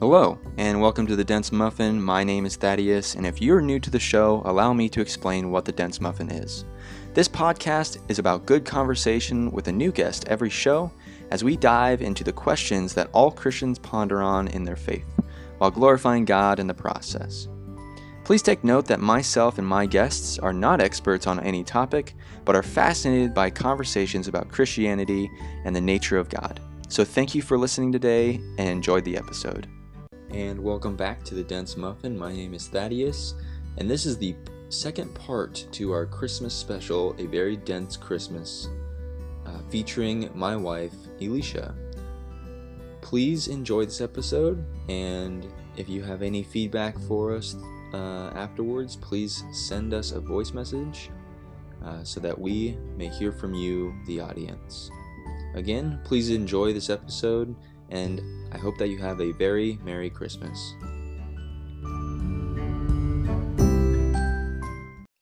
Hello, and welcome to the Dense Muffin. My name is Thaddeus, and if you're new to the show, allow me to explain what the Dense Muffin is. This podcast is about good conversation with a new guest every show as we dive into the questions that all Christians ponder on in their faith, while glorifying God in the process. Please take note that myself and my guests are not experts on any topic, but are fascinated by conversations about Christianity and the nature of God. So thank you for listening today, and enjoy the episode. And welcome back to the Dense Muffin. My name is Thaddeus, and this is the second part to our Christmas special, A Very Dense Christmas, featuring my wife, Elisha. Please enjoy this episode, and if you have any feedback for us afterwards, please send us a voice message so that we may hear from you, the audience. Again, please enjoy this episode, and I hope that you have a very Merry Christmas.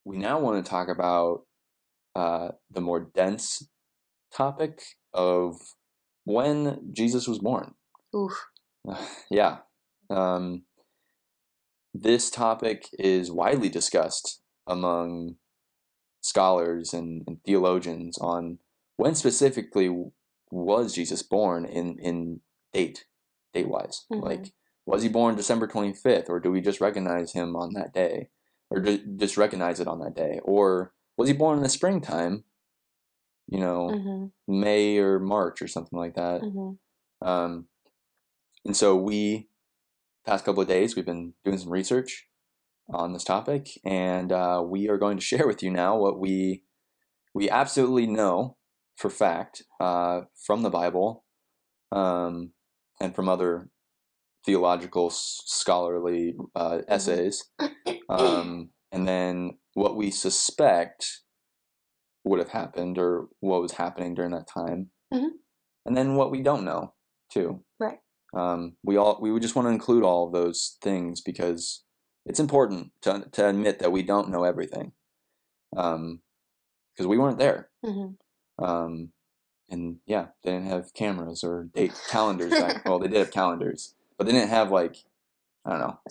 We now want to talk about the more dense topic of when Jesus was born. Oof. Yeah. This topic is widely discussed among scholars and theologians on when specifically was Jesus born in date-wise. Mm-hmm. Like, was he born December 25th, or do we just recognize him on that day? Or just recognize it on that day? Or was he born in the springtime, May or March or something like that? Mm-hmm. And so past couple of days, we've been doing some research on this topic, and we are going to share with you now what we absolutely know for fact from the Bible and from other theological scholarly essays, and then what we suspect would have happened or what was happening during that time, and then what we don't know too. Right. We would just want to include all of those things because it's important to admit that we don't know everything, because we weren't there. And yeah, they didn't have cameras or date calendars back. Well, they did have calendars, but they didn't have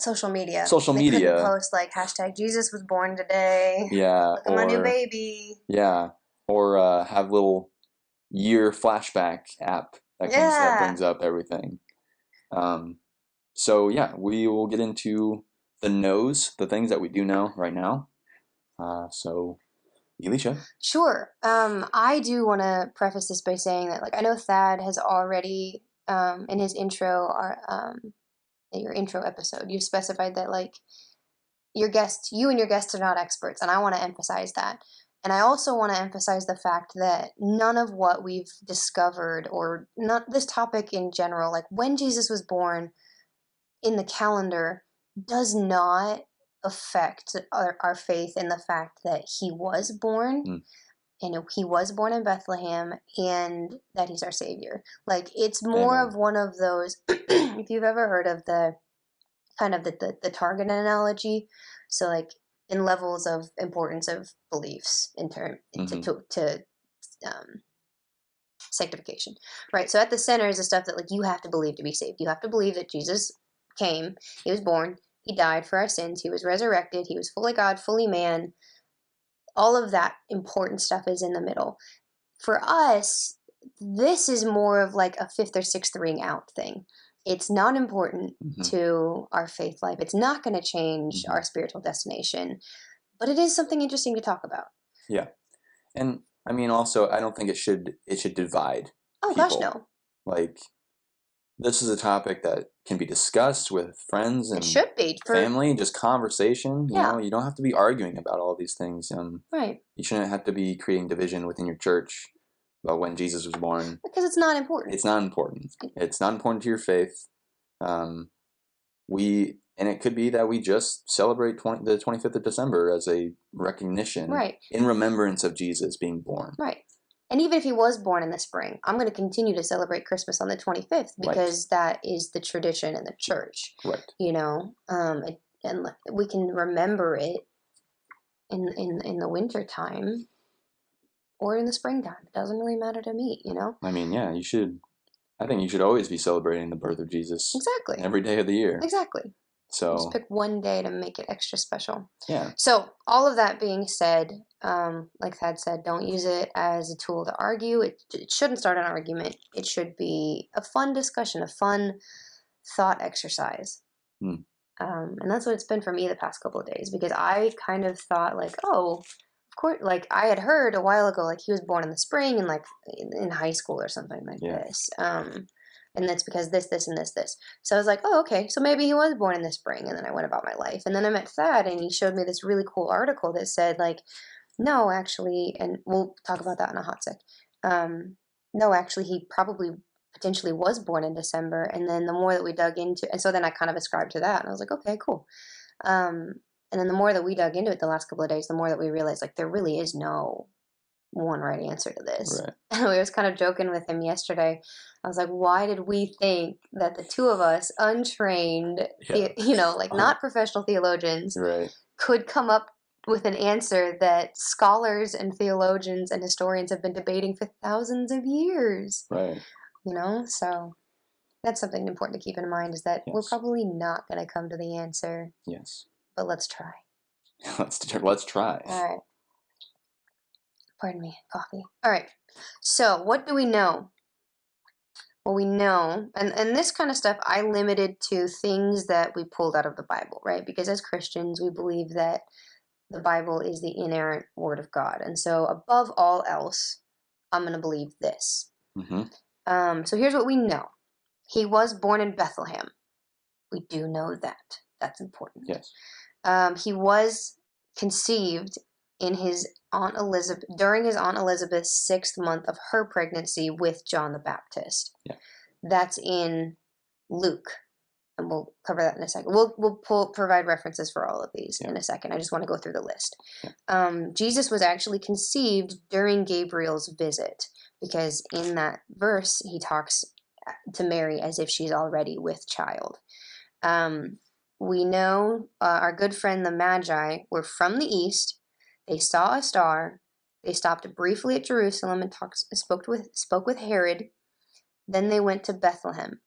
Social media. They couldn't post hashtag Jesus was born today. Yeah. Look at my new baby. Yeah. Or have little year flashback app that brings up everything. So yeah, we will get into the things that we do know right now. So Elisha. Sure. I do want to preface this by saying that I know Thad has already in his intro your intro episode, you've specified that you and your guests are not experts, and I want to emphasize that. And I also want to emphasize the fact that none of what we've discovered, or not this topic in general, when Jesus was born in the calendar, does not affect our faith in the fact that he was born, and he was born in Bethlehem, and that he's our Savior. It's more Amen. of one of those, if you've ever heard of the kind of the target analogy, so in levels of importance of beliefs in term to sanctification, right? So at the center is the stuff that you have to believe to be saved. You have to believe that Jesus came, he was born, he died for our sins, he was resurrected, he was fully God, fully man. All of that important stuff is in the middle. For us, this is more of a fifth or sixth ring out thing. It's not important to our faith life. It's not going to change our spiritual destination, but it is something interesting to talk about. Yeah. And I mean, also, I don't think it should divide people. Gosh, no. This is a topic that can be discussed with friends and it should be family, just conversation. Yeah. You don't have to be arguing about all these things. Right. You shouldn't have to be creating division within your church about when Jesus was born. Because it's not important. It's not important. It's not important to your faith. And it could be that we just celebrate the 25th of December as a recognition, right, in remembrance of Jesus being born. Right. And even if he was born in the spring, I'm going to continue to celebrate Christmas on the 25th because that is the tradition in the church. Right. And we can remember it in the winter time or in the springtime. It doesn't really matter to me, I mean, yeah, you should I think you should always be celebrating the birth of Jesus. Exactly. Every day of the year. Exactly. So just pick one day to make it extra special. Yeah. So all of that being said, like Thad said, don't use it as a tool to argue. It shouldn't start an argument. It should be a fun discussion, a fun thought exercise. And that's what it's been for me the past couple of days, because I kind of thought like, oh, of course, like I had heard a while ago, like he was born in the spring and like in high school or something like this. And that's because this, and this. So I was like, oh, okay, so maybe he was born in the spring. And then I went about my life. And then I met Thad, and he showed me this really cool article that said, like, no, actually, and we'll talk about that in a hot sec. No, actually, he probably potentially was born in December. And then the more that we dug into, and so then I kind of ascribed to that. And I was like, okay, cool. And then the more that we dug into it the last couple of days, the more that we realized, like, there really is no one right answer to this. Right. And we was kind of joking with him yesterday. I was like, why did we think that the two of us, untrained, not professional theologians, could come up with an answer that scholars and theologians and historians have been debating for thousands of years? Right. So that's something important to keep in mind, is that we're probably not going to come to the answer. Yes. But let's try. Let's try. All right. Pardon me, coffee. All right. So what do we know? Well, we know, and this kind of stuff I limited to things that we pulled out of the Bible, right? Because as Christians, we believe that the Bible is the inerrant word of God. And so above all else, I'm going to believe this. So here's what we know. He was born in Bethlehem. We do know that. That's important. Yes. He was conceived in his Aunt Elizabeth, during his Aunt Elizabeth's 6th month of her pregnancy with John the Baptist. Yeah. That's in Luke, and we'll cover that in a second. We'll provide references for all of these in a second. I just want to go through the list. Yeah. Jesus was actually conceived during Gabriel's visit, because in that verse he talks to Mary as if she's already with child. We know our good friend the Magi were from the east. They saw a star. They stopped briefly at Jerusalem and spoke with Herod. Then they went to Bethlehem.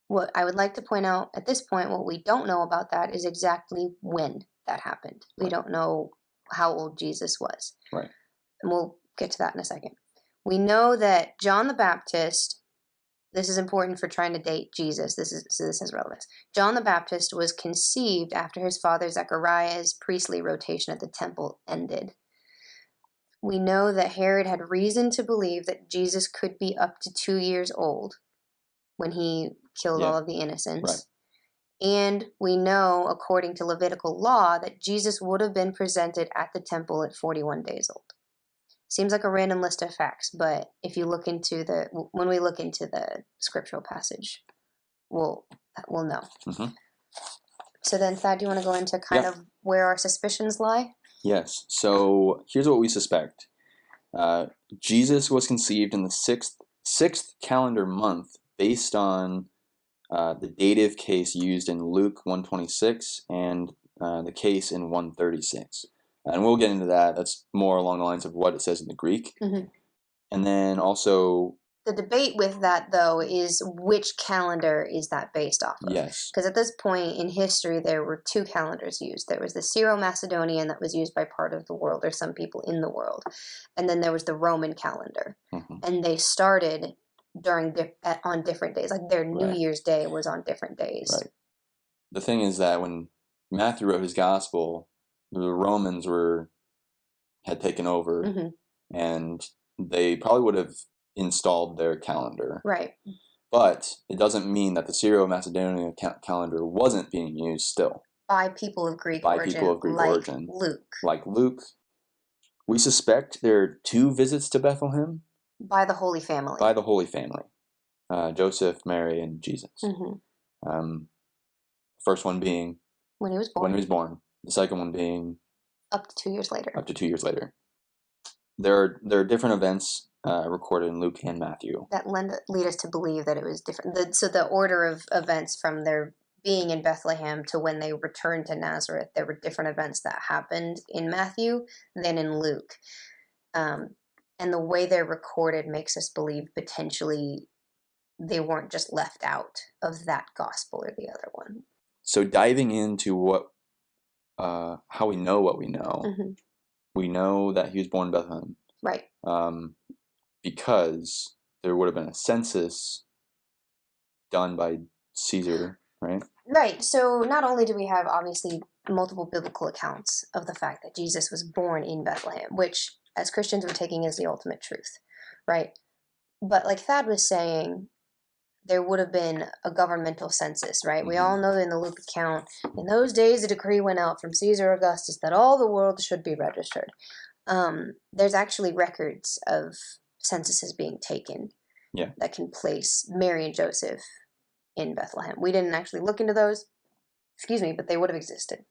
What I would like to point out at this point, what we don't know about that is exactly when that happened. We don't know how old Jesus was. Right. And we'll get to that in a second. We know that John the Baptist, this is important for trying to date Jesus. This has relevance. John the Baptist was conceived after his father Zechariah's priestly rotation at the temple ended. We know that Herod had reason to believe that Jesus could be up to 2 years old when he killed all of the innocents. Right. And we know, according to Levitical law, that Jesus would have been presented at the temple at 41 days old. Seems like a random list of facts, but if you look into when we look into the scriptural passage, we'll know. So then, Thad, do you want to go into kind of where our suspicions lie? Yes. So here's what we suspect. Jesus was conceived in the sixth calendar month, based on the dative case used in Luke 1:26 and the case in 1:36. And we'll get into that. That's more along the lines of what it says in the Greek. And then also, the debate with that, though, is which calendar is that based off of? Yes. Because at this point in history, there were 2 calendars used. There was the Syro-Macedonian that was used by part of the world, or some people in the world. And then there was the Roman calendar. And they started on different days. Like their New Year's Day was on different days. Right. The thing is that when Matthew wrote his gospel, the Romans had taken over, and they probably would have installed their calendar. Right. But it doesn't mean that the Syro-Macedonian calendar wasn't being used still. By people of Greek origin. Luke. Like Luke. We suspect there are 2 visits to Bethlehem. By the Holy Family. By the Holy Family. Joseph, Mary, and Jesus. First one being when he was born. The second one being up to 2 years later. There are different events recorded in Luke and Matthew that lead us to believe that it was different. So the order of events from their being in Bethlehem to when they returned to Nazareth, there were different events that happened in Matthew than in Luke. And the way they're recorded makes us believe potentially they weren't just left out of that gospel or the other one. So diving into what, how we know what we know, we know that he was born in Bethlehem. Right. Because there would have been a census done by Caesar, right? Right. So not only do we have, obviously, multiple biblical accounts of the fact that Jesus was born in Bethlehem, which, as Christians, we're taking as the ultimate truth, right? But like Thad was saying, there would have been a governmental census, right? We all know that in the Luke account, in those days a decree went out from Caesar Augustus that all the world should be registered. There's actually records of censuses being taken that can place Mary and Joseph in Bethlehem. We didn't actually look into those, but they would have existed.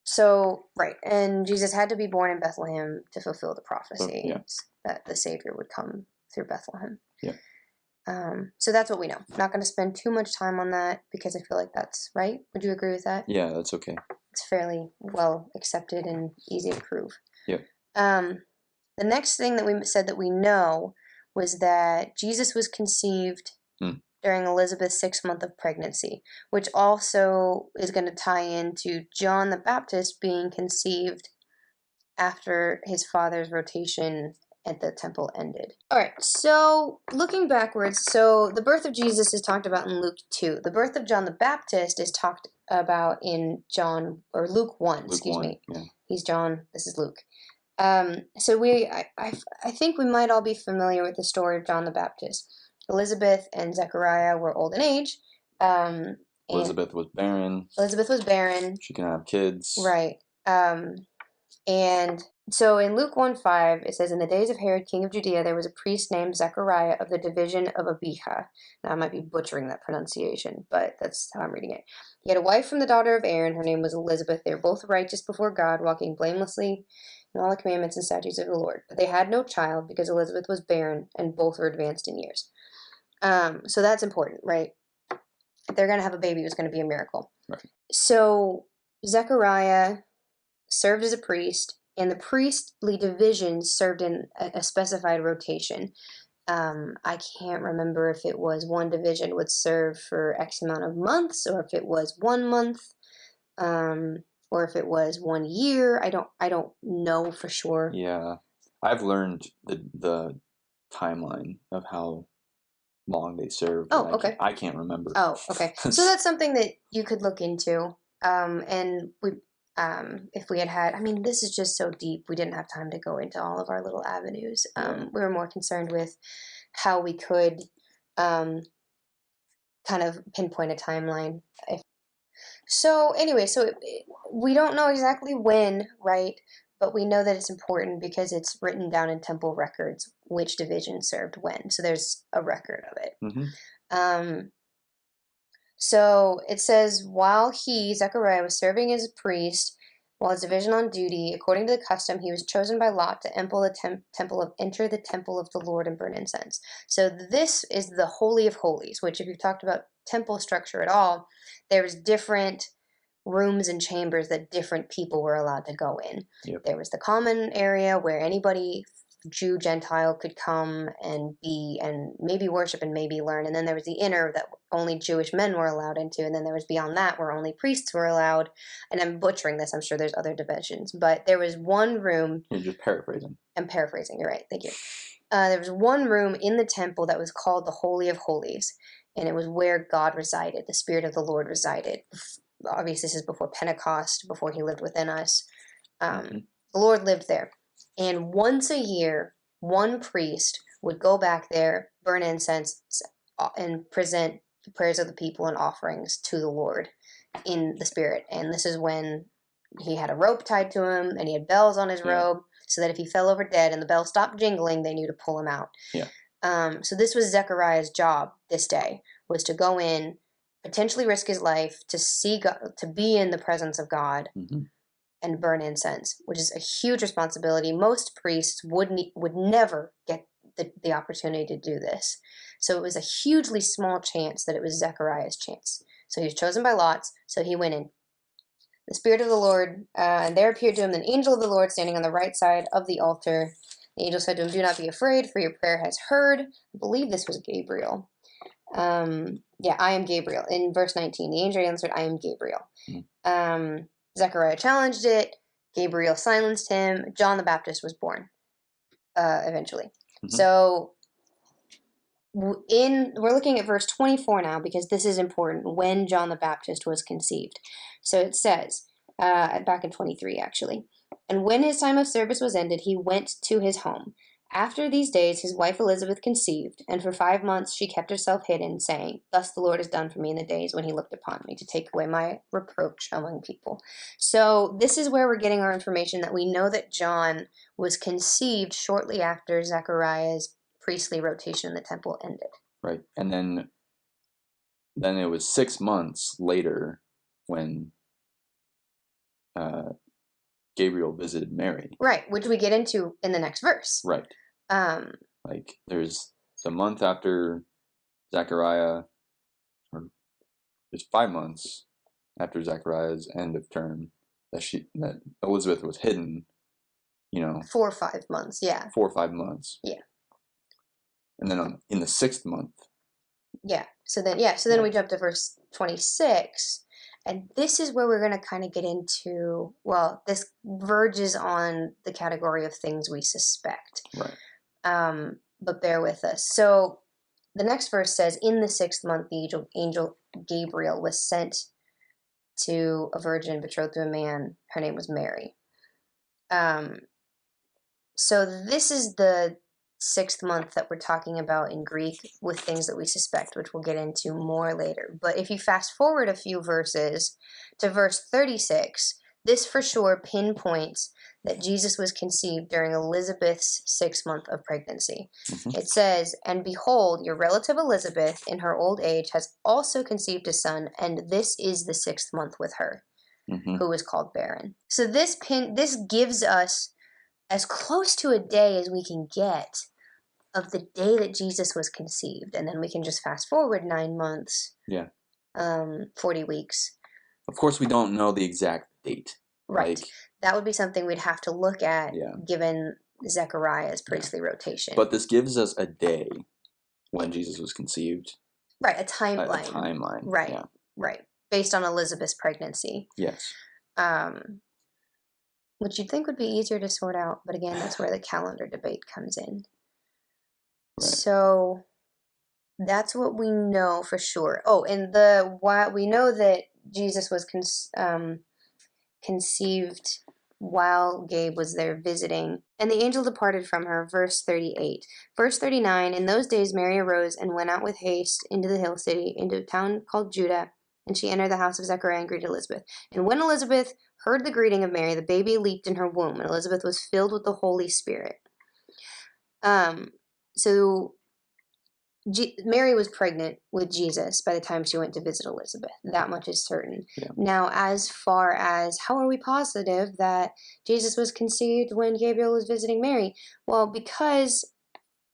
So, right, and Jesus had to be born in Bethlehem to fulfill the prophecy that the Savior would come through Bethlehem. So that's what we know. Not going to spend too much time on that because I feel like that's right. Would you agree with that? Yeah, that's okay. It's fairly well accepted and easy to prove. The next thing that we said that we know was that Jesus was conceived during Elizabeth's 6th month of pregnancy, which also is going to tie into John the Baptist being conceived after his father's rotation at the temple ended. All right, so looking backwards, so the birth of Jesus is talked about in Luke 2. The birth of John the Baptist is talked about in Luke 1, Yeah. He's John, this is Luke. So I think we might all be familiar with the story of John the Baptist. Elizabeth and Zechariah were old in age. Elizabeth was barren. She can have kids. Right. And so in Luke 1:5, it says, in the days of Herod, king of Judea, there was a priest named Zechariah of the division of Abijah. Now, I might be butchering that pronunciation, but that's how I'm reading it. He had a wife from the daughter of Aaron. Her name was Elizabeth. They were both righteous before God, walking blamelessly in all the commandments and statutes of the Lord. But they had no child because Elizabeth was barren and both were advanced in years. So that's important, right? If they're going to have a baby, it was going to be a miracle. Right. So Zechariah served as a priest, and the priestly divisions served in a specified rotation. I can't remember if it was one division would serve for X amount of months, or if it was 1 month, or if it was 1 year. I don't know for sure. Yeah, I've learned the timeline of how long they served. Oh, okay. I can't remember. Oh, okay. So that's something that you could look into. And we, if we had, I mean, this is just so deep. We didn't have time to go into all of our little avenues. We were more concerned with how we could, kind of pinpoint a timeline. So anyway, we don't know exactly when, right? But we know that it's important because it's written down in temple records which division served when. So there's a record of it. So it says, while he, Zechariah, was serving as a priest, while his division on duty, according to the custom, he was chosen by lot to enter the temple of the Lord and burn incense. So this is the Holy of Holies, which if you've talked about temple structure at all, there's different rooms and chambers that different people were allowed to go in. There was the common area where anybody, Jew, Gentile, could come and be and maybe worship and maybe learn. And then there was the inner that only Jewish men were allowed into. And then there was beyond that where only priests were allowed. And I'm butchering this. I'm sure there's other divisions. But there was one room. You're just paraphrasing. I'm paraphrasing. You're right. Thank you. There was one room in the temple that was called the Holy of Holies. And it was where God resided. The Spirit of the Lord resided. Obviously, this is before Pentecost, before he lived within us. The Lord lived there. And once a year, one priest would go back there, burn incense, and present the prayers of the people and offerings to the Lord in the Spirit. And this is when he had a rope tied to him, and he had bells on his robe, so that if he fell over dead and the bell stopped jingling, they knew to pull him out. So this was Zechariah's job this day, was to go in, potentially risk his life, to see God, to be in the presence of God, and burn incense, which is a huge responsibility. Most priests would never get the opportunity to do this. So it was a hugely small chance that it was Zechariah's chance. So he was chosen by lots, so he went in. The Spirit of the Lord, and there appeared to him an angel of the Lord standing on the right side of the altar. The angel said to him, "Do not be afraid, for your prayer has heard." I believe this was Gabriel. Yeah, I am Gabriel. In verse 19, the angel answered, "I am Gabriel." Zechariah challenged it. Gabriel silenced him. John the Baptist was born eventually. So we're looking at verse 24 now, because this is important, when John the Baptist was conceived. So it says, back in 23 actually, "And when his time of service was ended, he went to his home. After these days his wife Elizabeth conceived, and for 5 months she kept herself hidden, saying, 'Thus the Lord has done for me in the days when he looked upon me, to take away my reproach among people.'" So this is where we're getting our information that we know that John was conceived shortly after Zechariah's priestly rotation in the temple ended. Right. And then it was 6 months later when Gabriel visited Mary. Right, which we get into in the next verse. Right. Like there's the month after Zechariah, or there's 5 months after Zechariah's end of term that Elizabeth was hidden, 4 or 5 months, yeah. 4 or 5 months. Yeah. And then in the 6th month. Yeah. So then we jump to verse 26. And this is where we're going to kind of get into, well, this verges on the category of things we suspect. Right. But bear with us. So the next verse says, "In the 6th month, the angel Gabriel was sent to a virgin betrothed to a man. Her name was Mary." So this is the 6th month that we're talking about in Greek with things that we suspect, which we'll get into more later. But if you fast forward a few verses to verse 36, this for sure pinpoints that Jesus was conceived during Elizabeth's 6th month of pregnancy. It says, "And behold, your relative Elizabeth in her old age has also conceived a son, and this is the 6th month with her, who is called barren." So this gives us as close to a day as we can get of the day that Jesus was conceived. And then we can just fast forward 9 months. Yeah. 40 weeks. Of course, we don't know the exact date. Right. That would be something we'd have to look at, given Zechariah's priestly rotation. But this gives us a day when Jesus was conceived. Right, a timeline. A timeline. Right, yeah. Right. Based on Elizabeth's pregnancy. Yes. Which you'd think would be easier to sort out, but again, that's where the calendar debate comes in. Right. So that's what we know for sure. Oh, and we know that Jesus was conceived while Gabe was there visiting. "And the angel departed from her," verse 38. Verse 39, "In those days Mary arose and went out with haste into the hill city, into a town called Judah, and she entered the house of Zechariah and greeted Elizabeth. And when Elizabeth heard the greeting of Mary, the baby leaped in her womb, and Elizabeth was filled with the Holy Spirit." So Mary was pregnant with Jesus by the time she went to visit Elizabeth. That much is certain. Yeah. Now, as far as how are we positive that Jesus was conceived when Gabriel was visiting Mary? Well, because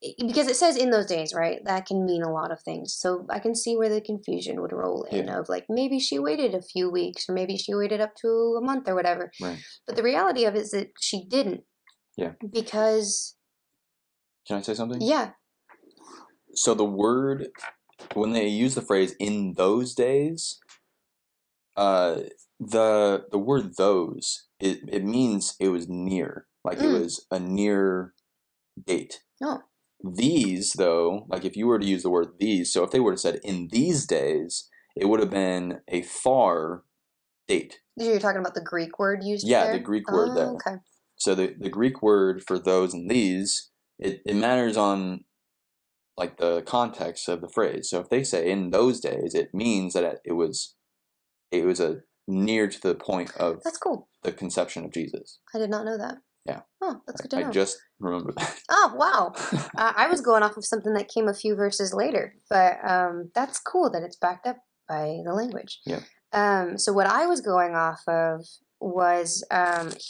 it says "in those days," right? That can mean a lot of things. So I can see where the confusion would roll in of like, maybe she waited a few weeks, or maybe she waited up to a month or whatever. Right. But the reality of it is that she didn't. Yeah. Because... Can I say something? Yeah. So the word, when they use the phrase "in those days," the word "those," it means it was near. Like it was a near date. Oh. These, though, like if you were to use the word "these," so if they would have said "in these days," it would have been a far date. You're talking about the Greek word used there? Yeah, the Greek word there. Okay. So the Greek word for "those" and "these," it matters on like the context of the phrase. So if they say "in those days," it means that it was a near to the point of That's cool. The conception of Jesus. I did not know that. Yeah. Oh, that's good to know. I just remembered that. Oh, wow. I was going off of something that came a few verses later, but that's cool that it's backed up by the language. Yeah. So what I was going off of was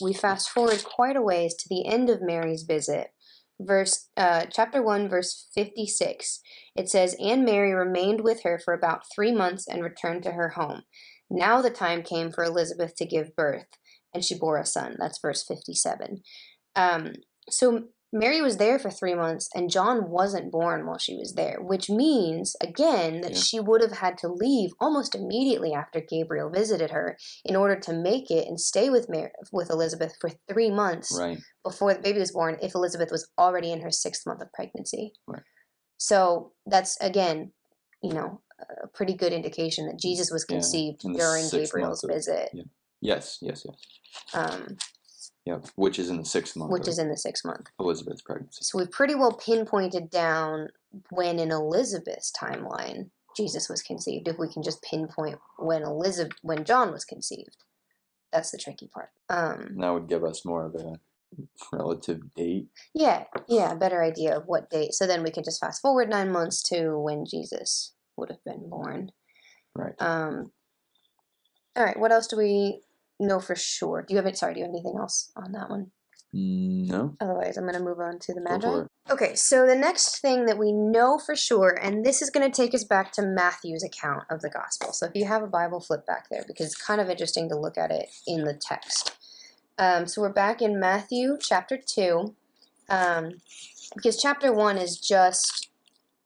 we fast forward quite a ways to the end of Mary's visit. Chapter 1, verse 56. It says, "And Mary remained with her for about 3 months and returned to her home. Now the time came for Elizabeth to give birth, and she bore a son." That's verse 57. So Mary was there for 3 months, and John wasn't born while she was there, which means, again, that she would have had to leave almost immediately after Gabriel visited her in order to make it and stay with Elizabeth for 3 months before the baby was born, if Elizabeth was already in her 6th month of pregnancy. Right. So that's, again, a pretty good indication that Jesus was conceived during Gabriel's visit. Yeah. Yes. Which is in the 6th month. Which is in the 6th month. Elizabeth's pregnancy. So we've pretty well pinpointed down when in Elizabeth's timeline Jesus was conceived, if we can just pinpoint when John was conceived. That's the tricky part. That would give us more of a relative date. Yeah, a better idea of what date. So then we can just fast forward 9 months to when Jesus would have been born. Right. All right, what else do we know for sure? Do you have anything else on that one? No. Otherwise, I'm going to move on to the Magi. Okay, so the next thing that we know for sure, and this is going to take us back to Matthew's account of the gospel. So if you have a Bible, flip back there, because it's kind of interesting to look at it in the text. So we're back in Matthew chapter 2, because chapter 1 is just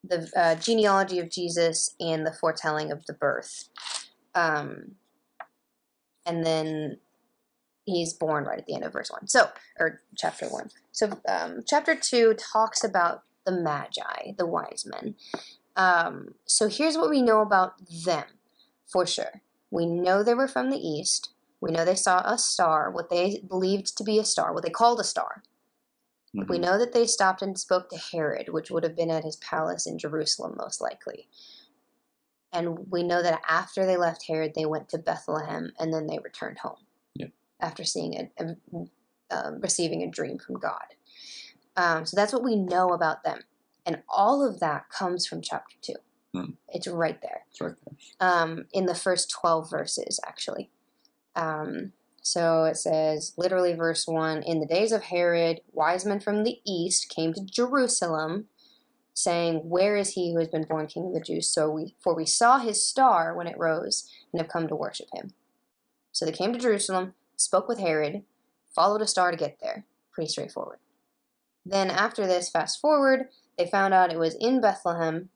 the genealogy of Jesus and the foretelling of the birth. And then he's born right at the end of verse 1. Or chapter 1. So chapter 2 talks about the Magi, the wise men. So here's what we know about them for sure. We know they were from the east. We know they saw a star, what they believed to be a star, what they called a star. Mm-hmm. We know that they stopped and spoke to Herod, which would have been at his palace in Jerusalem, most likely. And we know that after they left Herod, they went to Bethlehem, and then they returned home after seeing receiving a dream from God. So that's what we know about them. And all of that comes from chapter 2. Mm. It's right there. It's right there. In the first 12 verses, actually. So it says, literally verse 1, in the days of Herod, wise men from the east came to Jerusalem, saying, where is he who has been born king of the Jews? For we saw his star when it rose, and have come to worship him. So they came to Jerusalem, spoke with Herod, followed a star to get there. Pretty straightforward. Then after this, fast forward, they found out it was in Bethlehem.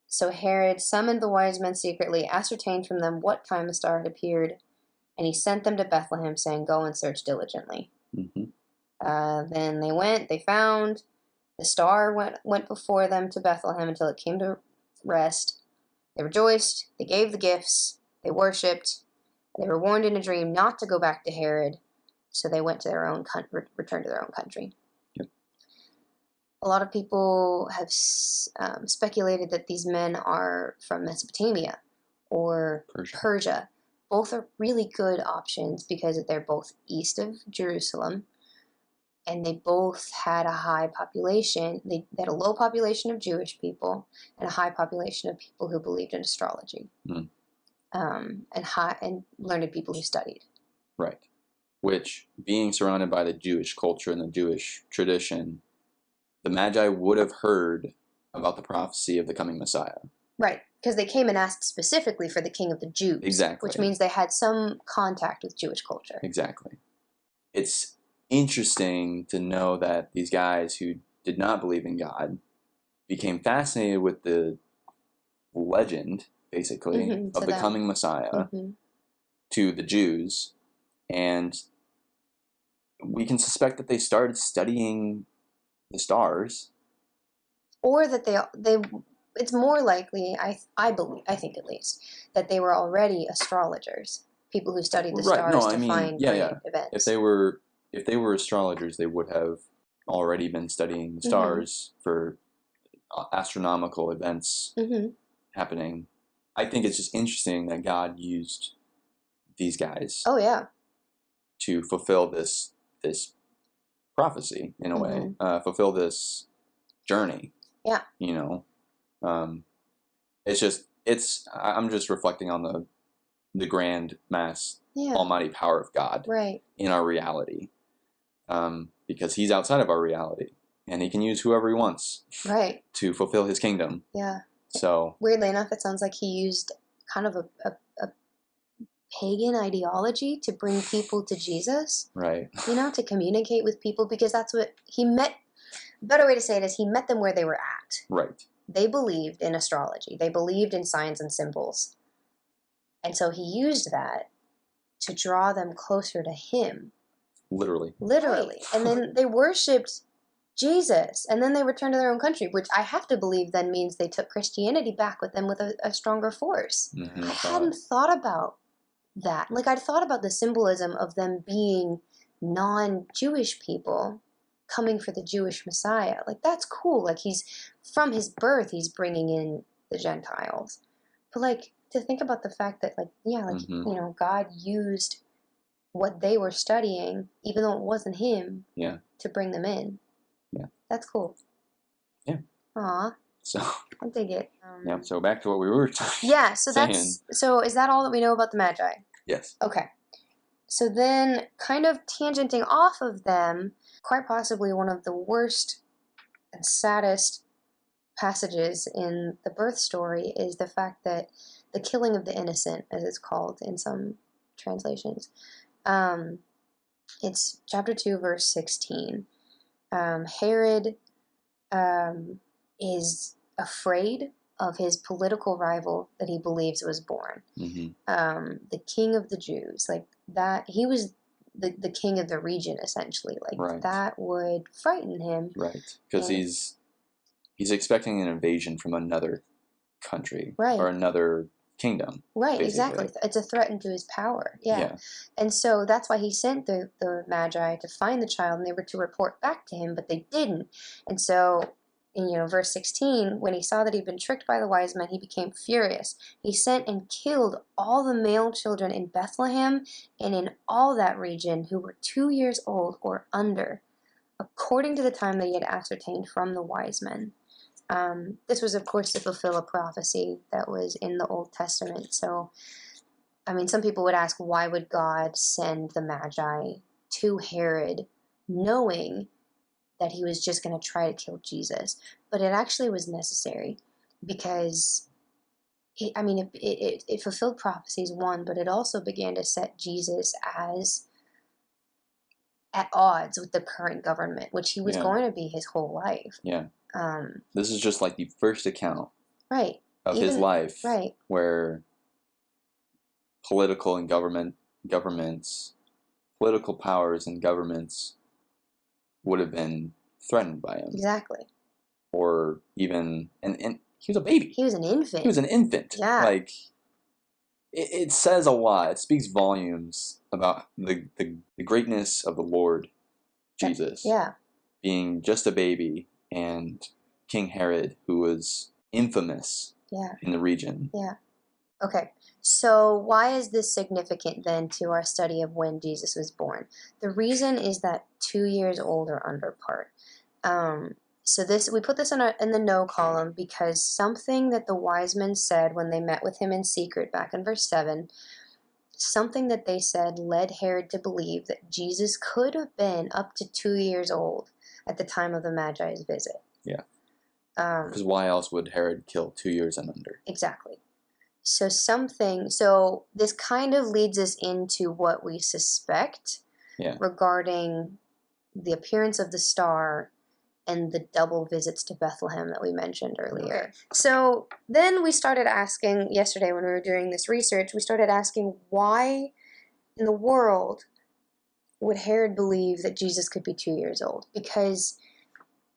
So Herod summoned the wise men secretly, ascertained from them what time the star had appeared, and he sent them to Bethlehem, saying, go and search diligently. Mm-hmm. Then they went, they found. The star went before them to Bethlehem until it came to rest. They rejoiced, they gave the gifts, they worshipped. They were warned in a dream not to go back to Herod, so they went to their own returned to their own country. Yep. A lot of people have speculated that these men are from Mesopotamia or Persia. Both are really good options because they're both east of Jerusalem. And they both had a high population. They had a low population of Jewish people and a high population of people who believed in astrology, and learned people who studied. Right. Which, being surrounded by the Jewish culture and the Jewish tradition, the Magi would have heard about the prophecy of the coming Messiah. Right, because they came and asked specifically for the King of the Jews. Exactly. Which means they had some contact with Jewish culture. Exactly. It's interesting to know that these guys who did not believe in God became fascinated with the legend, basically, of the coming Messiah to the Jews, and we can suspect that they started studying the stars, or that they it's more likely, I think at least, that they were already astrologers, people who studied the stars find great events. If they were astrologers, they would have already been studying the stars for astronomical events happening. I think it's just interesting that God used these guys. Oh yeah. To fulfill this prophecy in a way, fulfill this journey. Yeah. I'm just reflecting on the grand mass almighty power of God in our reality. Because he's outside of our reality, and he can use whoever he wants to fulfill his kingdom. Yeah. So weirdly enough, it sounds like he used kind of a pagan ideology to bring people to Jesus. Right. To communicate with people, because that's what he met better way to say it is he met them where they were at. Right. They believed in astrology. They believed in signs and symbols. And so he used that to draw them closer to him. Literally. Literally. And then they worshipped Jesus. And then they returned to their own country, which I have to believe then means they took Christianity back with them with a stronger force. Mm-hmm. I hadn't thought about that. Like, I'd thought about the symbolism of them being non-Jewish people coming for the Jewish Messiah. Like, that's cool. Like, from his birth, he's bringing in the Gentiles. But, like, to think about the fact that, like, yeah, like, Mm-hmm. you know, God used what they were studying, even though it wasn't him, to bring them in. Yeah. That's cool. Yeah. Aw. So. I dig it. Yeah, so back to what we were saying. Yeah, so is that all that we know about the Magi? Yes. Okay. So then, kind of tangenting off of them, quite possibly one of the worst and saddest passages in the birth story is the fact that the killing of the innocent, as it's called in some translations. It's chapter 2, verse 16. Herod is afraid of his political rival that he believes was born. Mm-hmm. The king of the Jews, like that, he was the king of the region, essentially. Like, that would frighten him. Right, because he's expecting an invasion from another country. Right. Or another kingdom. Right, basically. exactly. It's a threat to his power. Yeah. And so that's why he sent the Magi to find the child, and they were to report back to him, but they didn't. And so, in verse 16, when he saw that he'd been tricked by the wise men, he became furious. He sent and killed all the male children in Bethlehem and in all that region who were 2 years old or under, according to the time that he had ascertained from the wise men. This was, of course, to fulfill a prophecy that was in the Old Testament. So, I mean, some people would ask, why would God send the Magi to Herod knowing that he was just going to try to kill Jesus? But it actually was necessary because, it fulfilled prophecies, one, but it also began to set Jesus as at odds with the current government, which he was going to be his whole life. Yeah. This is just like the first account of his life where political and political powers and governments would have been threatened by him. Exactly. Or even, and he was a baby. He was an infant. He was an infant. Yeah. Like, it says a lot. It speaks volumes about the greatness of the Lord Jesus. Yeah. Being just a baby, and King Herod, who was infamous in the region. Yeah. Okay. So why is this significant then to our study of when Jesus was born? The reason is that 2 years old or under part. So we put this in the no column because something that the wise men said when they met with him in secret back in verse 7, something that they said led Herod to believe that Jesus could have been up to 2 years old at the time of the Magi's visit. Yeah. Because why else would Herod kill 2 years and under? Exactly. So this kind of leads us into what we suspect regarding the appearance of the star and the double visits to Bethlehem that we mentioned earlier. Okay. So then we started asking, yesterday when we were doing this research, we started asking why in the world would Herod believe that Jesus could be 2 years old? Because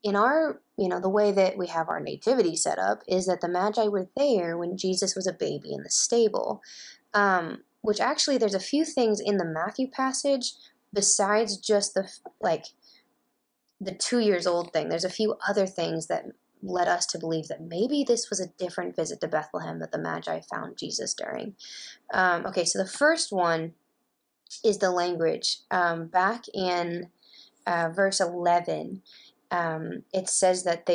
in our, the way that we have our nativity set up is that the Magi were there when Jesus was a baby in the stable, which actually there's a few things in the Matthew passage besides just the 2 years old thing. There's a few other things that led us to believe that maybe this was a different visit to Bethlehem that the Magi found Jesus during. Okay, so the first one is the language. Back in verse 11, it says that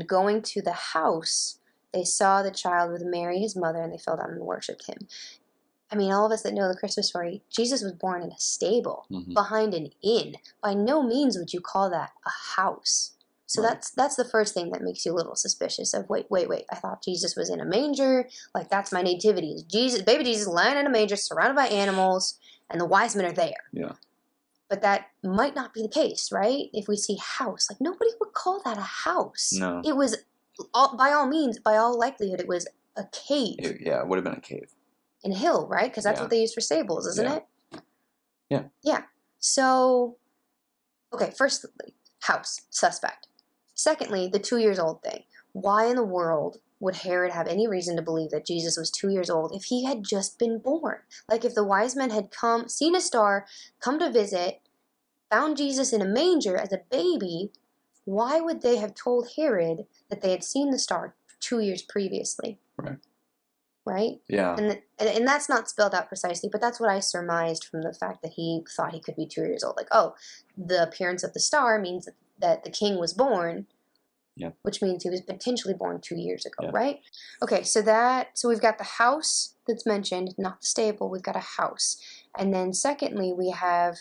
going to the house, they saw the child with Mary, his mother, and they fell down and worshipped him. I mean, all of us that know the Christmas story, Jesus was born in a stable behind an inn. By no means would you call that a house. So that's the first thing that makes you a little suspicious of, wait, I thought Jesus was in a manger. Like, that's my nativity. Baby Jesus lying in a manger surrounded by animals, and the wise men are there. Yeah. But that might not be the case, right? If we see house, like nobody would call that a house. No. It was, by all means, by all likelihood, it was a cave. It would have been a cave. In a hill, right? Because that's what they use for stables, isn't it? Yeah. Yeah. So, okay, firstly, house, suspect. Secondly, the 2 years old thing. Why in the world would Herod have any reason to believe that Jesus was 2 years old if he had just been born? Like if the wise men had come, seen a star, come to visit, found Jesus in a manger as a baby, why would they have told Herod that they had seen the star 2 years previously? Right? Yeah. And that's not spelled out precisely, but that's what I surmised from the fact that he thought he could be 2 years old. Like, oh, the appearance of the star means that the king was born, which means he was potentially born 2 years ago, right? Okay, so we've got the house that's mentioned, not the stable. We've got a house. And then secondly, we have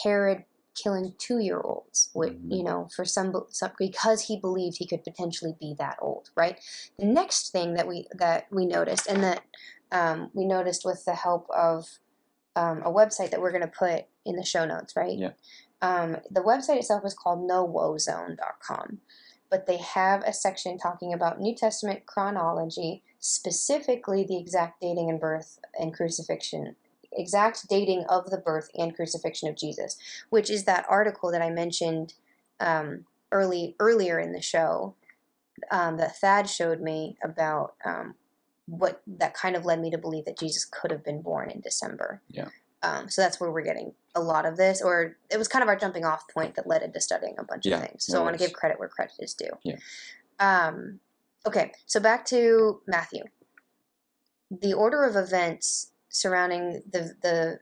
Herod killing 2-year-olds, for some because he believed he could potentially be that old, right? The next thing that we noticed, and that we noticed with the help of a website that we're going to put in the show notes, right? Yeah. The website itself is called nowozone.com, but they have a section talking about New Testament chronology, specifically the exact dating and birth and crucifixion. Exact dating of the birth and crucifixion of Jesus, which is that article that I mentioned earlier in the show that Thad showed me about what that kind of led me to believe that Jesus could have been born in December. Yeah. So that's where we're getting a lot of this, or it was kind of our jumping off point that led into studying a bunch of things. So I want to give credit where credit is due. Yeah. Okay, so back to Matthew. The order of events surrounding the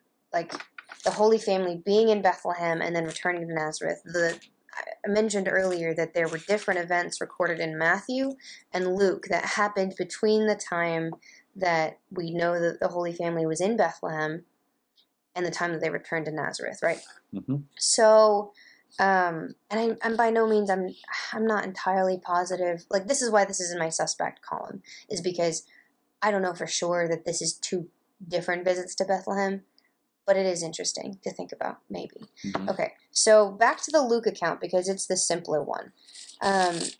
Holy Family being in Bethlehem and then returning to Nazareth. I mentioned earlier that there were different events recorded in Matthew and Luke that happened between the time that we know that the Holy Family was in Bethlehem and the time that they returned to Nazareth, right? Mm-hmm. So, and I'm by no means, I'm not entirely positive. Like, this is why this is in my suspect column, is because I don't know for sure that this is 2 different visits to Bethlehem, but it is interesting to think about, maybe. Mm-hmm. Okay, so back to the Luke account, because it's the simpler one.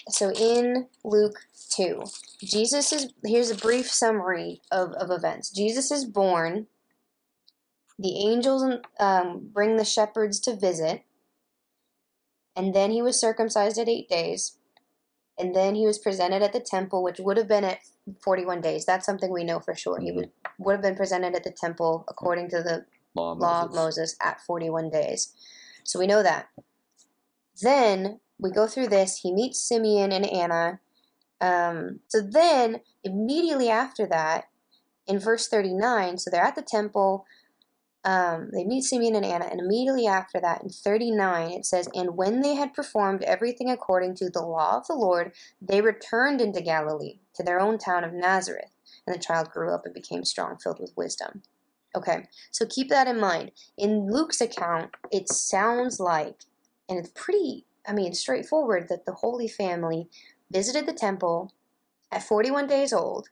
So in Luke 2, here's a brief summary of events. Jesus is born, the angels bring the shepherds to visit, and then he was circumcised at 8 days, and then he was presented at the temple, which would have been at 41 days. That's something we know for sure. Mm-hmm. He would have been presented at the temple according to the law of Moses at 41 days. So we know that. Then we go through this. He meets Simeon and Anna. So then immediately after that, in verse 39, so they're at the temple. They meet Simeon and Anna, and immediately after that, in 39, it says, "And when they had performed everything according to the law of the Lord, they returned into Galilee, to their own town of Nazareth. And the child grew up and became strong, filled with wisdom." Okay, so keep that in mind. In Luke's account, it sounds like, and it's pretty, straightforward, that the Holy Family visited the temple at 41 days old,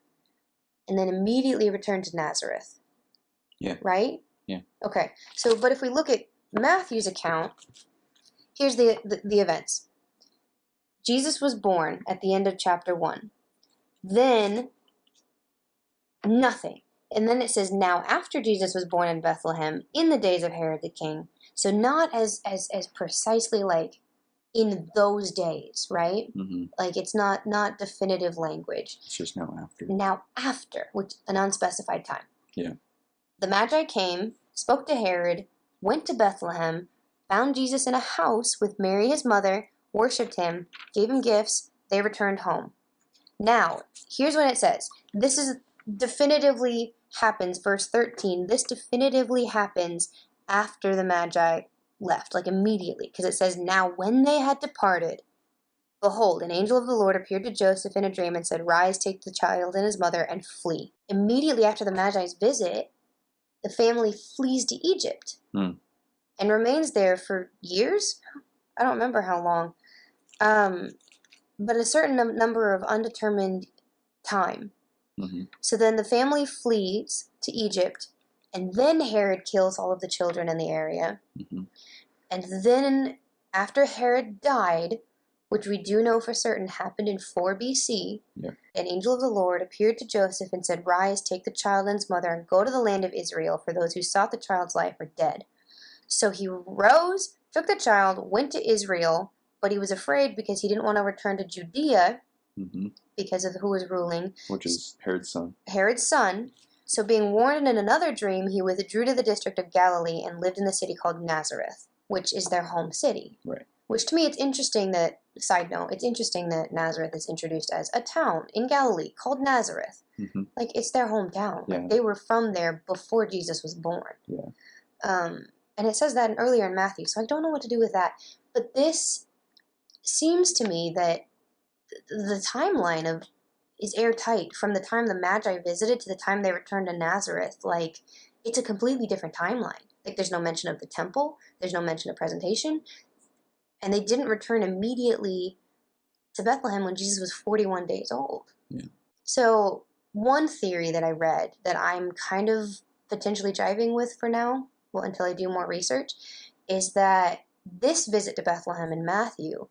and then immediately returned to Nazareth. Yeah. Right? Yeah. Okay, so, but if we look at Matthew's account, here's the events. Jesus was born at the end of chapter 1. Then, nothing. And then it says, now after Jesus was born in Bethlehem, in the days of Herod the king. So not as precisely like in those days, right? Mm-hmm. Like it's not definitive language. It's just now after. Now after, which an unspecified time. Yeah. The Magi came, spoke to Herod, went to Bethlehem, found Jesus in a house with Mary his mother, worshipped him, gave him gifts, they returned home. Now, here's what it says. This is definitively happens, verse 13, this definitively happens after the Magi left, like immediately, because it says, now when they had departed, behold, an angel of the Lord appeared to Joseph in a dream and said, rise, take the child and his mother, and flee. Immediately after the Magi's visit, the family flees to Egypt and remains there for years. I don't remember how long, but a certain number of undetermined time. Mm-hmm. So then the family flees to Egypt, and then Herod kills all of the children in the area. Mm-hmm. And then, after Herod died, which we do know for certain happened in 4 BC, an angel of the Lord appeared to Joseph and said, "Rise, take the child and his mother, and go to the land of Israel, for those who sought the child's life are dead." So he rose, took the child, went to Israel, but he was afraid because he didn't want to return to Judea because of who was ruling. Which is Herod's son. Herod's son. So being warned in another dream, he withdrew to the district of Galilee and lived in the city called Nazareth, which is their home city. Right. Which to me, it's interesting that, side note, it's interesting that Nazareth is introduced as a town in Galilee called Nazareth. Like, it's their hometown. Yeah. Like, they were from there before Jesus was born. Yeah. And it says that earlier in Matthew, so I don't know what to do with that. But this seems to me that the timeline is airtight. From the time the Magi visited to the time they returned to Nazareth, like, it's a completely different timeline. Like, there's no mention of the temple, there's no mention of presentation, and they didn't return immediately to Bethlehem when Jesus was 41 days old. Yeah. So one theory that I read that I'm kind of potentially jiving with for now, well, until I do more research, is that this visit to Bethlehem in Matthew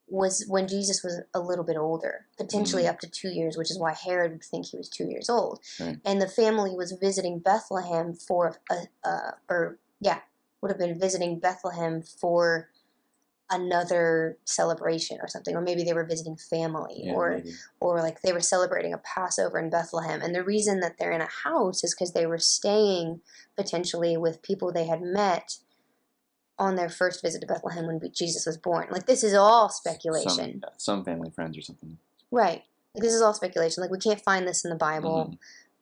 was when Jesus was a little bit older, potentially up to 2 years, which is why Herod would think he was 2 years old. Right. And the family was visiting Bethlehem would have been visiting Bethlehem for another celebration or something, or maybe they were visiting family, or like they were celebrating a Passover in Bethlehem. And the reason that they're in a house is because they were staying potentially with people they had met on their first visit to Bethlehem when Jesus was born. Like, this is all speculation. Some family friends or something. Right. Like, this is all speculation. Like, we can't find this in the Bible.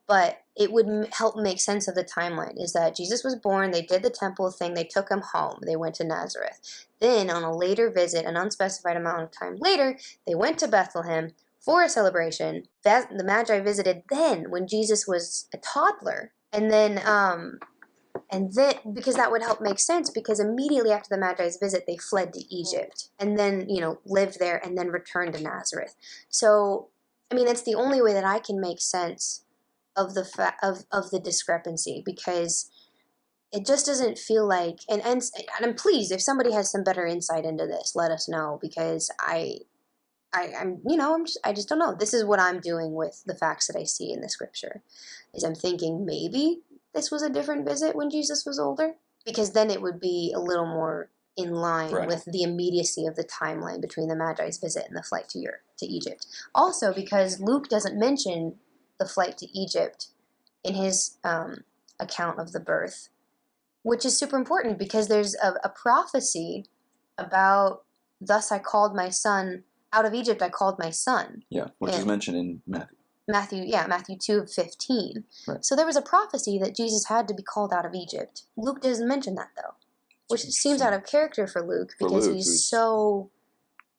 But it would help make sense of the timeline, is that Jesus was born, they did the temple thing, they took him home, they went to Nazareth. Then, on a later visit, an unspecified amount of time later, they went to Bethlehem for a celebration. The Magi visited then, when Jesus was a toddler. And then, because that would help make sense, because immediately after the Magi's visit, they fled to Egypt. And then, lived there, and then returned to Nazareth. So, I mean, it's the only way that I can make sense of the discrepancy, because it just doesn't feel like, and I'm pleased if somebody has some better insight into this, let us know, because I just don't know. This is what I'm doing with the facts that I see in the scripture, is I'm thinking maybe this was a different visit when Jesus was older, because then it would be a little more in line with the immediacy of the timeline between the Magi's visit and the flight to Egypt. Also, because Luke doesn't mention the flight to Egypt in his account of the birth, which is super important, because there's a prophecy about, "Thus I called my son, out of Egypt I called my son." Yeah, which is mentioned in Matthew. Matthew 2:15. Right. So there was a prophecy that Jesus had to be called out of Egypt. Luke doesn't mention that, though, which seems out of character for Luke, because he's so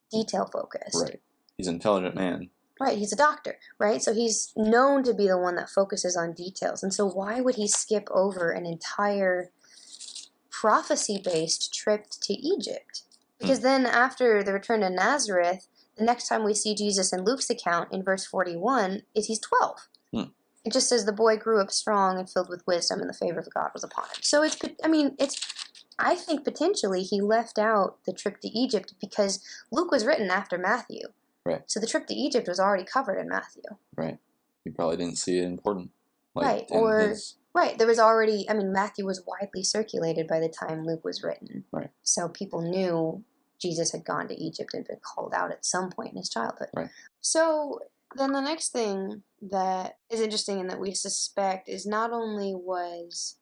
detail-focused. Right. He's an intelligent man. Right, he's a doctor, right? So he's known to be the one that focuses on details. And so why would he skip over an entire prophecy-based trip to Egypt? Because then after the return to Nazareth, the next time we see Jesus in Luke's account, in verse 41, is he's 12. It just says the boy grew up strong and filled with wisdom, and the favor of God was upon him. So I think potentially he left out the trip to Egypt because Luke was written after Matthew. Right. So the trip to Egypt was already covered in Matthew. Right. He probably didn't see it important. Right. There was already, Matthew was widely circulated by the time Luke was written. Right. So people knew Jesus had gone to Egypt and been called out at some point in his childhood. Right. So then the next thing that is interesting and that we suspect is, not only was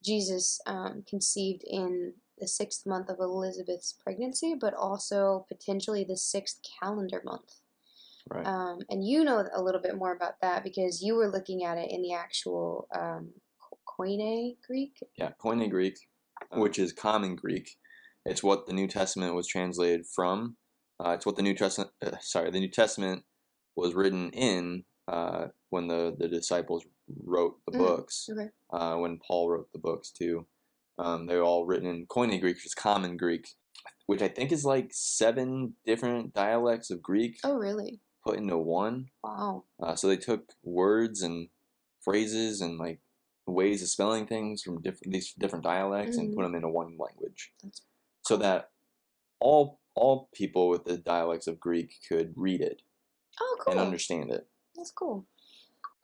Jesus conceived in the 6th month of Elizabeth's pregnancy, but also potentially the 6th calendar month. Right. And you know a little bit more about that because you were looking at it in the actual Koine Greek. Yeah, Koine Greek, which is common Greek. It's what the New Testament was translated from. It's what the New Testament was written in when the disciples wrote the books. Okay. When Paul wrote the books too. They were all written in Koine Greek, which is common Greek, which I think is like 7 different dialects of Greek. Oh, really? Put into one. Wow. So they took words and phrases and ways of spelling things from these different dialects and put them into one language. so that all people with the dialects of Greek could read it Oh, cool. and understand it. That's cool.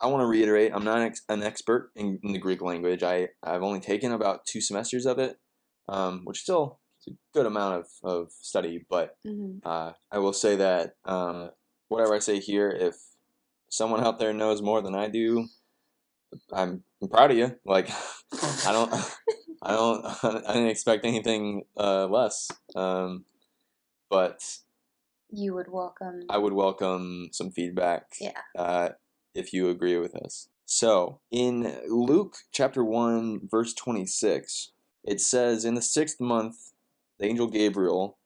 I want to reiterate, I'm not an expert in the Greek language. I've only taken about 2 semesters of it, which still is a good amount of study, but I will say that whatever I say here, if someone out there knows more than I do, I'm proud of you. Like, I didn't expect anything less. But you would welcome. I would welcome some feedback. Yeah. If you agree with us. So in Luke chapter 1 verse 26, it says, "In the 6th month, the angel Gabriel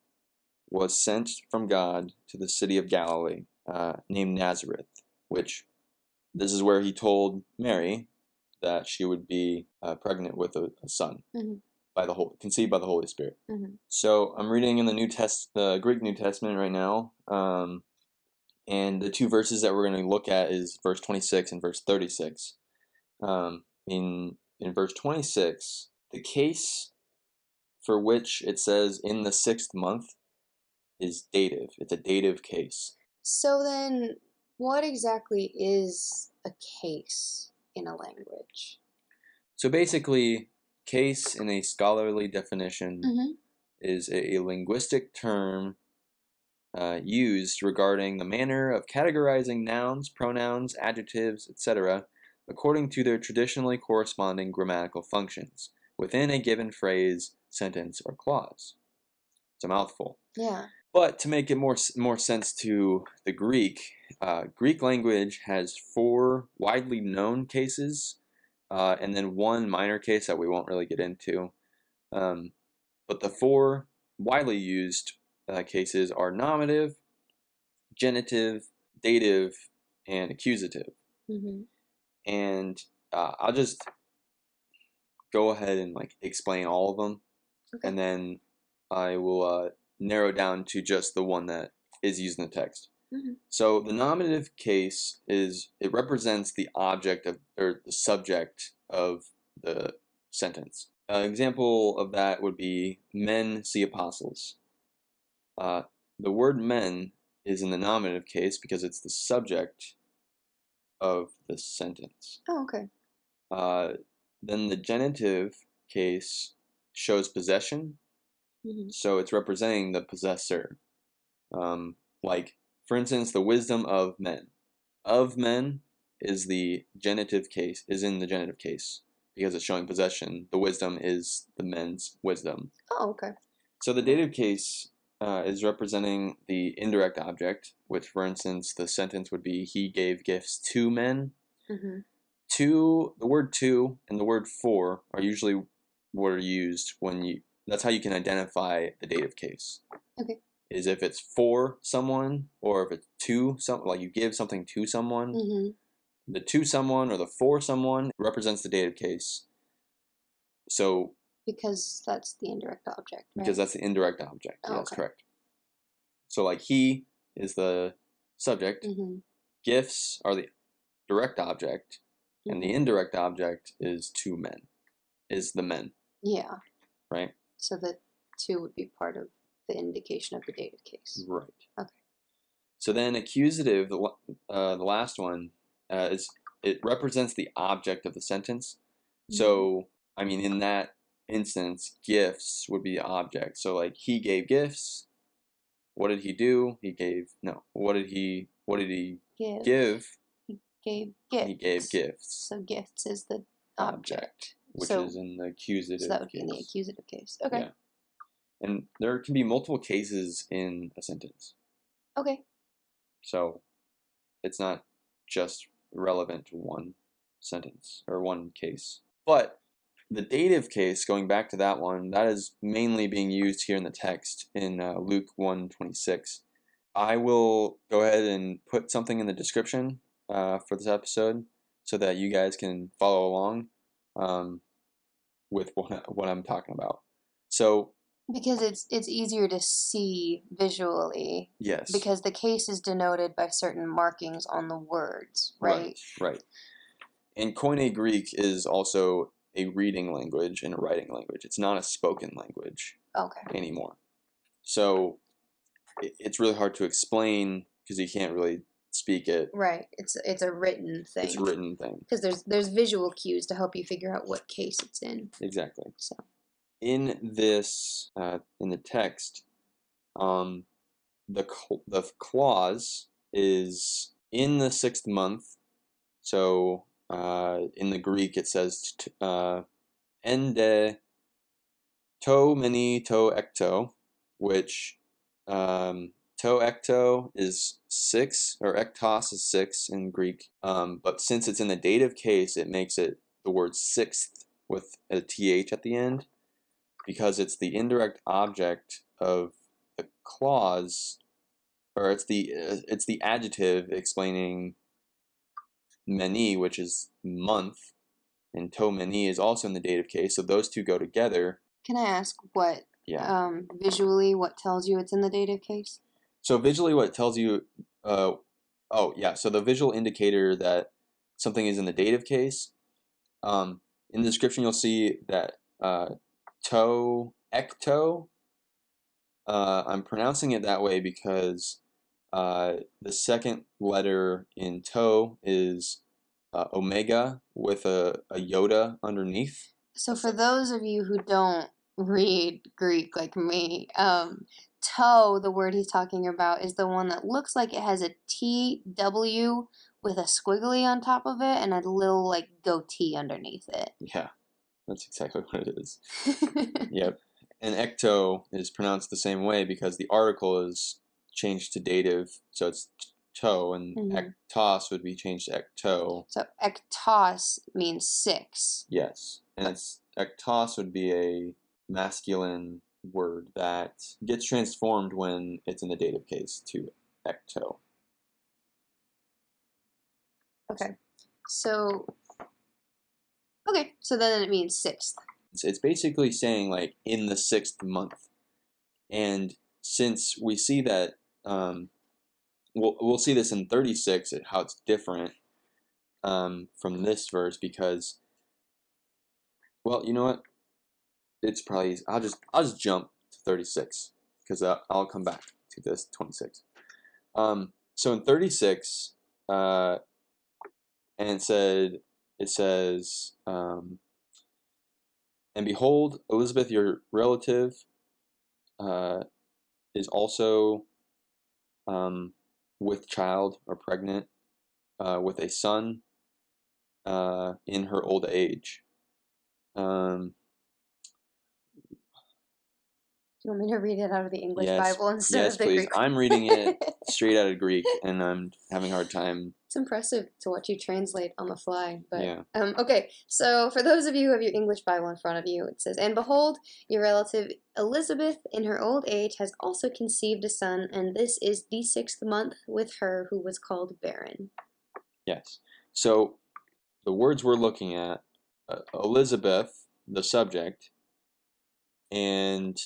was sent from God to the city of Galilee, named Nazareth," which this is where he told Mary that she would be pregnant with a son conceived by the Holy Spirit. So I'm reading in the Greek New Testament right now, and the 2 verses that we're going to look at is verse 26 and verse 36. In verse 26, the case for which it says in the 6th month is dative. It's a dative case. So then, what exactly is a case in a language? So basically, case in a scholarly definition is a linguistic term used regarding the manner of categorizing nouns, pronouns, adjectives, etc., according to their traditionally corresponding grammatical functions within a given phrase, sentence, or clause. It's a mouthful. Yeah. But to make it more sense to the Greek, Greek language has 4 widely known cases, and then 1 minor case that we won't really get into. But the 4 widely used cases are nominative, genitive, dative, and accusative. And I'll just go ahead and explain all of them, and then I will narrow down to just the one that is used in the text. So the nominative case it represents the object or the subject of the sentence. An example of that would be men see apostles. The word men is in the nominative case because it's the subject of the sentence. Oh, okay. Then the genitive case shows possession, so it's representing the possessor. Like, for instance, the wisdom of men. Of men is the genitive case, is in the genitive case because it's showing possession. The wisdom is the men's wisdom. Oh, okay. So the dative case is representing the indirect object, which, for instance, the sentence would be, he gave gifts to men. The word to and the word for are usually what are used that's how you can identify the dative case. Okay. Is if it's for someone or if it's to someone, like you give something to someone. The to someone or the for someone represents the dative case. So because that's the indirect object, right? Because that's the indirect object. Oh, yeah, that's okay. correct. So like he is the subject, gifts are the direct object, and the indirect object is to men, is the men. Yeah. Right? So the to would be part of the indication of the dative case. Right. Okay. So then accusative, the last one, it represents the object of the sentence. So, I mean, in that instance, gifts would be the object. So like, he gave gifts. What did he do? What did he give? He gave gifts. He gave gifts. So gifts is the object. Which is in the accusative case. So that would be in the accusative case. Okay. Yeah. And there can be multiple cases in a sentence. Okay. So it's not just relevant to one sentence or one case. But the dative case, going back to that one, that is mainly being used here in the text in Luke 1:26. I will go ahead and put something in the description for this episode so that you guys can follow along with what I'm talking about. So because it's easier to see visually. Yes. Because the case is denoted by certain markings on the words, right? Right. And Koine Greek is also a reading language and a writing language. It's not a spoken language. Okay. anymore. So it's really hard to explain because you can't really speak it. Right. It's a written thing. It's a written thing. Because there's visual cues to help you figure out what case it's in. Exactly. So in this in the text, the clause is in the 6th month. So in the Greek it says ende to mηνὶ to ἕκτω, which to ἕκτω is 6, or ἕκτος is 6 in Greek. But since it's in the dative case, it makes it the word 6th with a th at the end, because it's the indirect object of the clause, or it's the adjective explaining mηνὶ, which is month, and to mηνὶ is also in the dative case, so those two go together. can I ask what Yeah. visually what tells you it's in the dative case? So visually what it tells you, so the visual indicator that something is in the dative case, in the description you'll see that to ἔκτω, I'm pronouncing it that way because the second letter in to is omega with a iota underneath. So for those of you who don't read Greek like me, toe, the word he's talking about, is the one that looks like it has a TW with a squiggly on top of it and a little like goatee underneath it. Yeah, that's exactly what it is. Yep. And ἔκτω is pronounced the same way because the article is changed to dative, so it's to, and ἔκτος would be changed to ἔκτω. So ἔκτος means 6. Yes, and it's ἔκτος would be a masculine word that gets transformed when it's in the dative case to ἔκτω. Okay, so then it means 6th. It's basically saying like in the 6th month, and since we see that we'll see this in 36 how it's different from this verse, because, well, you know what, it's probably I'll just jump to 36 because I'll come back to this 26. So in 36 and it says and behold, Elizabeth, your relative, is also with child, or pregnant, with a son in her old age. Do you want me to read it out of the English Yes, Bible instead of the please. Greek? I'm reading it straight out of Greek, and I'm having a hard time. It's impressive to watch you translate on the fly. But Yeah. Okay, so for those of you who have your English Bible in front of you, it says, "And behold, your relative Elizabeth in her old age has also conceived a son, and this is the 6th month with her who was called barren." Yes. So the words we're looking at, Elizabeth, the subject, and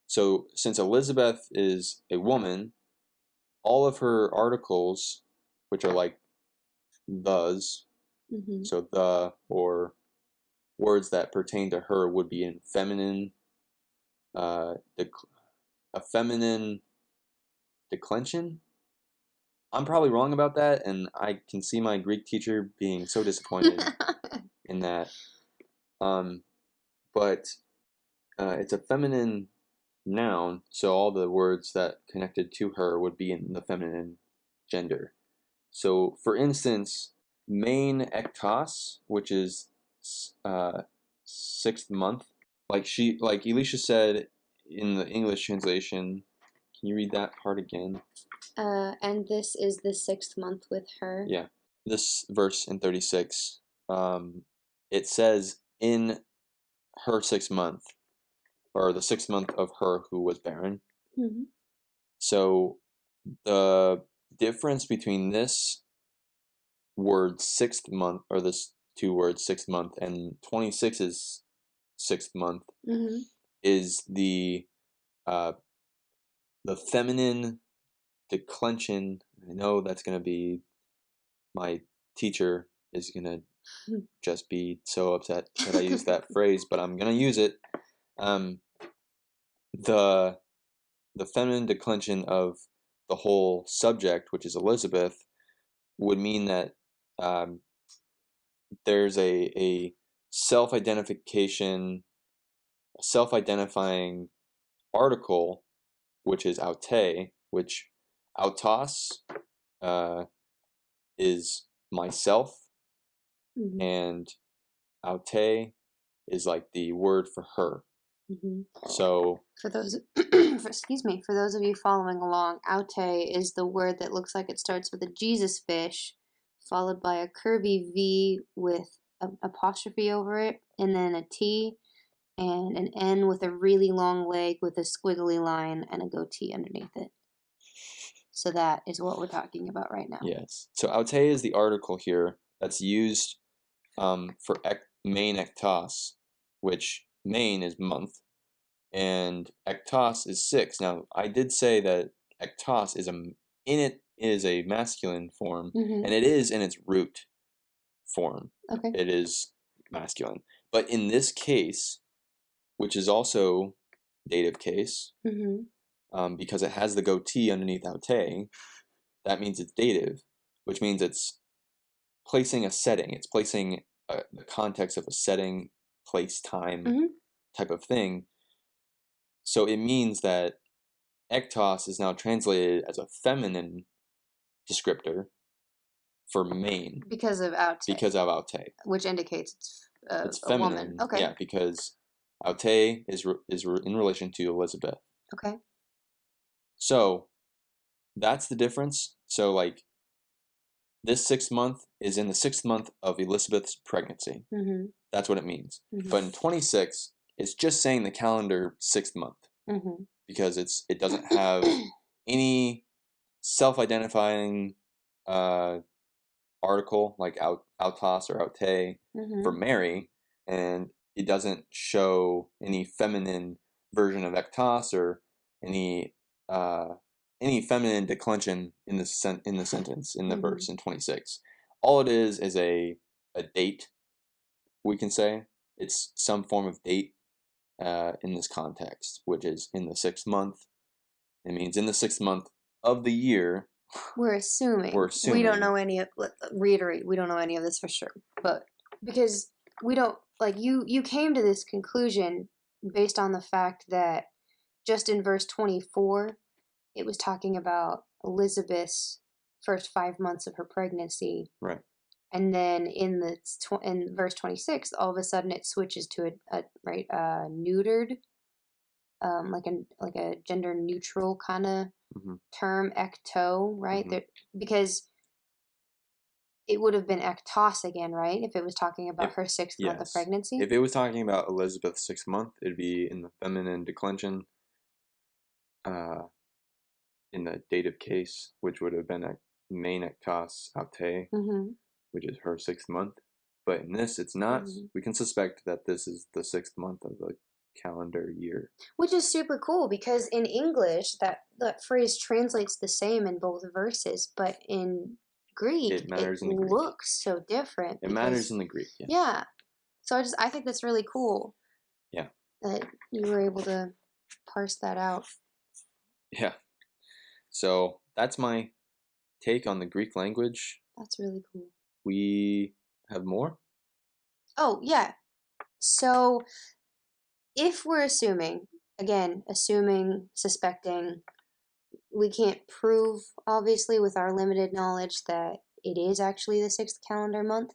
so since Elizabeth is a woman, all of her articles, which are like thes, so the, or words that pertain to her, would be in feminine, a feminine declension. I'm probably wrong about that, and I can see my Greek teacher being so disappointed in that. But it's a feminine noun, so all the words that connected to her would be in the feminine gender. So, for instance, mηνὶ ἔκτος, which is 6th month, like Elisha said in the English translation. Can you read that part again? And this is the 6th month with her. Yeah, this verse in 36, it says in her 6th month, or the 6th month of her who was barren. So the difference between this word 6th month, or this two words 6th month, and 26's 6th month is the feminine declension. I know that's going to be, my teacher is going to just be so upset that I use that phrase, but I'm going to use it. The feminine declension of the whole subject, which is Elizabeth, would mean that there's a self-identifying article, which is αὐτῇ, which αὐτός is myself, and αὐτῇ is like the word for her. So for those for those of you following along, αὐτῇ is the word that looks like it starts with a Jesus fish, followed by a curvy V with an apostrophe over it, and then a T, and an N with a really long leg with a squiggly line and a goatee underneath it. So that is what we're talking about right now. Yes. So αὐτῇ is the article here that's used for mηνὶ ἕκτος, which mηνη is month, and ἕκτος is 6. Now, I did say that ἕκτος is a masculine form, and it is in its root form. Okay. It is masculine. But in this case, which is also dative case, because it has the goatee underneath αὐτῇ, that means it's dative, which means it's placing a setting. It's placing the context of a setting, place, time type of thing. So it means that ἕκτος is now translated as a feminine descriptor for mηνη. Because of αὐτῇ. Because of αὐτῇ. Which indicates it's a feminine. woman. Okay. Yeah, because αὐτῇ is in relation to Elizabeth. Okay. So that's the difference. So like this 6th month is in the 6th month of Elizabeth's pregnancy. That's what it means. But in 26, it's just saying the calendar 6th month, because it doesn't have any self-identifying article like αὐτός or αὐτῇ for Mary, and it doesn't show any feminine version of ἕκτος or any feminine declension in the sentence, in the verse in 26. All it is a date, we can say. It's some form of date in this context, which is in the 6th month. It means in the 6th month of the year. We're assuming. We don't know any of, reiterate, we don't know any of this for sure. But because we don't, like, you came to this conclusion based on the fact that just in verse 24, it was talking about Elizabeth's first 5 months of her pregnancy. Right. And then in verse 26, all of a sudden it switches to a neutered, like a gender neutral kind of term, ἔκτω, right? Because it would have been ἔκτος again, right? If it was talking about her 6th month of pregnancy. If it was talking about Elizabeth's 6th month, it'd be in the feminine declension, in the dative case, which would have been a mηνὶ ἕκτος αὐτῇ, which is her 6th month. But in this, it's not. We can suspect that this is the 6th month of the calendar year. Which is super cool, because in English, that phrase translates the same in both verses, but in Greek, it looks so different. It matters in the Greek, yeah. Yeah. So I think that's really cool. Yeah. That you were able to parse that out. Yeah. So that's my take on the Greek language. That's really cool. We have more? Oh, yeah. So if we're suspecting, we can't prove, obviously, with our limited knowledge that it is actually the 6th calendar month.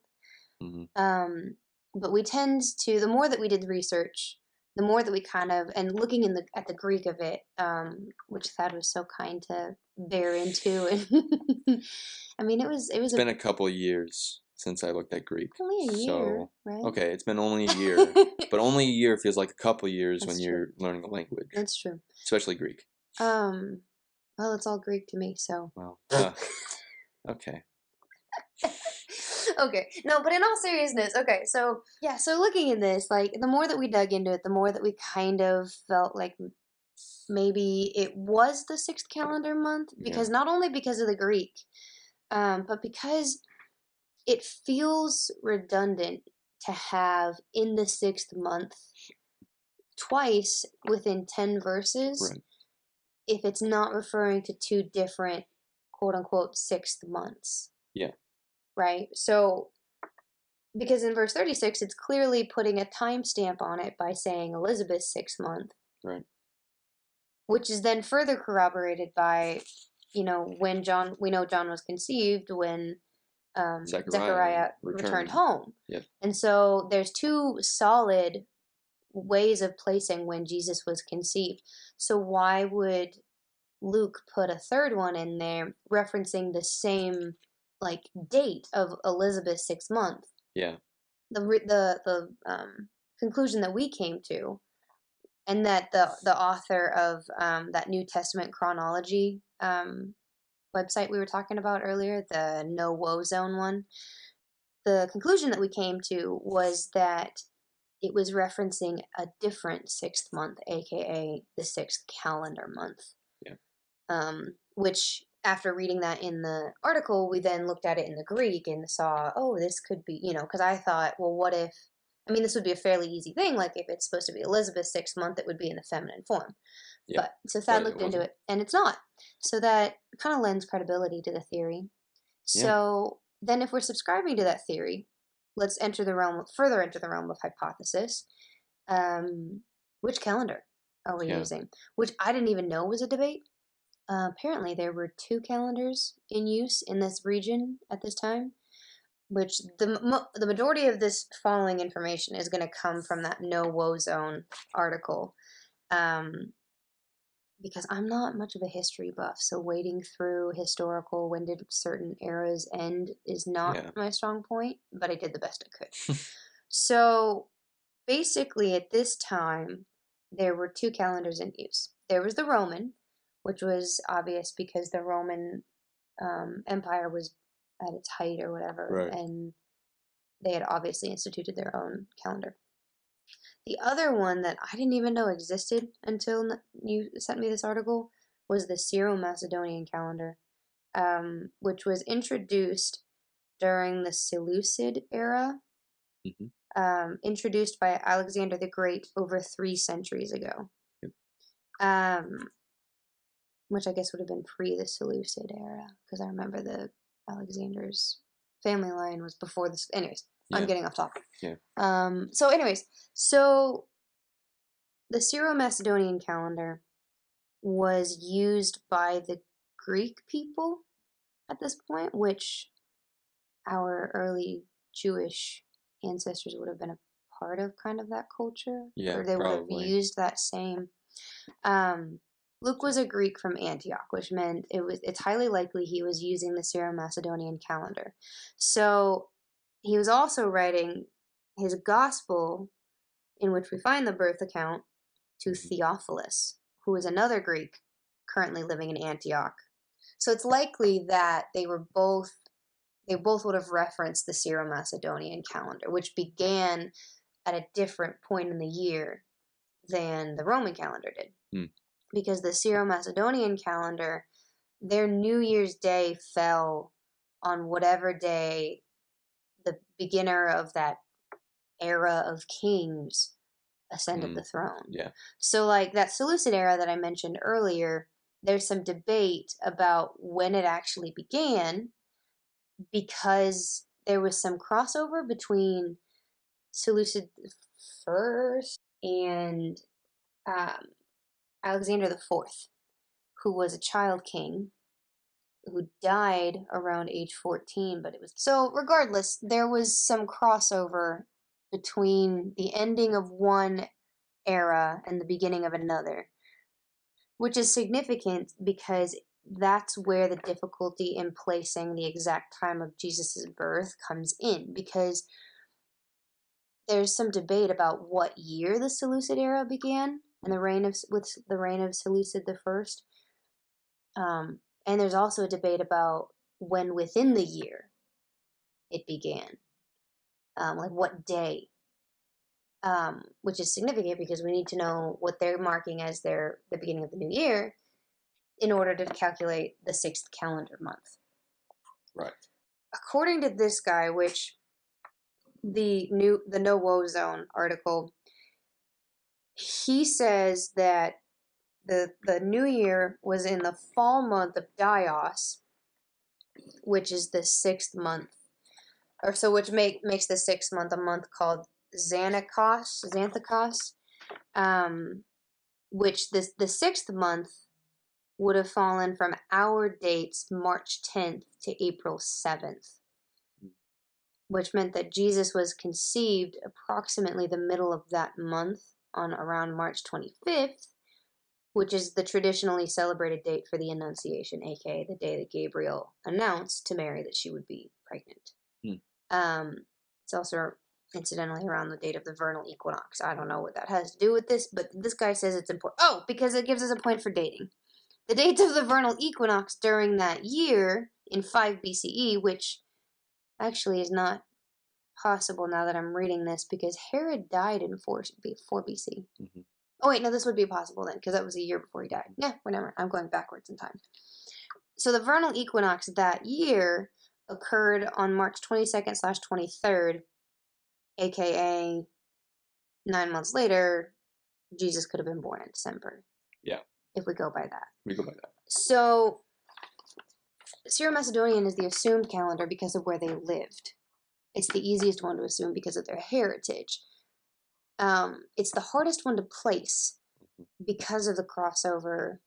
But we tend to, the more that we did research, the more that we kind of, and looking at the Greek of it, which Thad was so kind to bear into, and I mean, it's been a couple of years since I looked at Greek. Only a year, right? Okay, it's been only a year, but only a year feels like a couple of years when you're learning a language. That's true. Especially Greek. Well, it's all Greek to me, so. Well, okay. Okay, no, but in all seriousness, okay, so, yeah, so looking at this, like, the more that we dug into it, the more that we kind of felt like maybe it was the 6th calendar month, because not only because of the Greek, but because it feels redundant to have in the 6th month twice within 10 verses Right. if it's not referring to two different quote-unquote sixth months. Yeah. Right? So, because in verse 36, it's clearly putting a timestamp on it by saying Elizabeth's sixth month. Right. Which is then further corroborated by, when we know John was conceived when Zechariah returned home. Yep. And so there's two solid ways of placing when Jesus was conceived. So why would Luke put a third one in there referencing the same date of Elizabeth's sixth month? Yeah. The conclusion that we came to, and that the author of that New Testament chronology website we were talking about earlier, the No Woe Zone one, the conclusion that we came to was that it was referencing a different sixth month, aka the sixth calendar month. Yeah. Which, after reading that in the article, we then looked at it in the Greek and saw, oh, this could be, because I thought, well, what if, this would be a fairly easy thing. Like, if it's supposed to be Elizabeth's sixth month, it would be in the feminine form. Yeah. But, so Thad looked into it, and it's not. So that kind of lends credibility to the theory. So, then if we're subscribing to that theory, let's further enter the realm of hypothesis. Which calendar are we using? Which I didn't even know was a debate. Apparently, there were two calendars in use in this region at this time, which the majority of this following information is going to come from that No Woe Zone article, because I'm not much of a history buff, so wading through historical, when did certain eras end, is not my strong point, but I did the best I could. So, basically, at this time, there were two calendars in use. There was the Roman, which was obvious because the Roman Empire was at its height or whatever, right. And they had obviously instituted their own calendar. The other one that I didn't even know existed until you sent me this article was the Syro-Macedonian calendar, which was introduced during the Seleucid era, introduced by Alexander the Great over 3 centuries ago. Yep. Which I guess would have been pre the Seleucid era, because I remember the Alexander's family line was before this. Anyways, I'm getting off topic. Yeah. So the Syro-Macedonian calendar was used by the Greek people at this point, which our early Jewish ancestors would have been a part of, kind of that culture. Yeah, or they probably would have used that same. Luke was a Greek from Antioch, which meant it's highly likely he was using the Syro-Macedonian calendar. So he was also writing his gospel, in which we find the birth account, to Theophilus, who is another Greek currently living in Antioch. So it's likely that they both would have referenced the Syro-Macedonian calendar, which began at a different point in the year than the Roman calendar did. Because the Syro-Macedonian calendar, their New Year's Day fell on whatever day the beginner of that era of kings ascended the throne. Yeah. So, that Seleucid era that I mentioned earlier, there's some debate about when it actually began, because there was some crossover between Seleucid I and Alexander IV, who was a child king who died around age 14, but it was... So, regardless, there was some crossover between the ending of one era and the beginning of another, which is significant because that's where the difficulty in placing the exact time of Jesus' birth comes in, because there's some debate about what year the Seleucid era began and with the reign of Seleucid I. And there's also a debate about when within the year it began, what day, which is significant because we need to know what they're marking as the beginning of the new year in order to calculate the 6th calendar month. Right. According to this guy, which the No Woe Zone article, he says that the new year was in the fall month of Dios, which is the 6th month, which makes the 6th month a month called Xanthikos, which the 6th month would have fallen from our dates March 10th to April 7th, which meant that Jesus was conceived approximately the middle of that month on around March 25th, which is the traditionally celebrated date for the Annunciation, aka the day that Gabriel announced to Mary that she would be pregnant. It's also incidentally around the date of the vernal equinox. I don't know what that has to do with this, but this guy says it's important. Oh, because it gives us a point for dating. The date of the vernal equinox during that year in 5 BCE, which actually is not possible now that I'm reading this, because Herod died in 4 BC. Mm-hmm. Oh, wait, no, this would be possible then, because that was a year before he died. Yeah, whatever. I'm going backwards in time. So the vernal equinox that year occurred on March 22nd/23rd, aka 9 months later. Jesus could have been born in December. Yeah. If we go by that. We go by that. So Syro-Macedonian is the assumed calendar because of where they lived. It's the easiest one to assume because of their heritage. It's the hardest one to place because of the crossover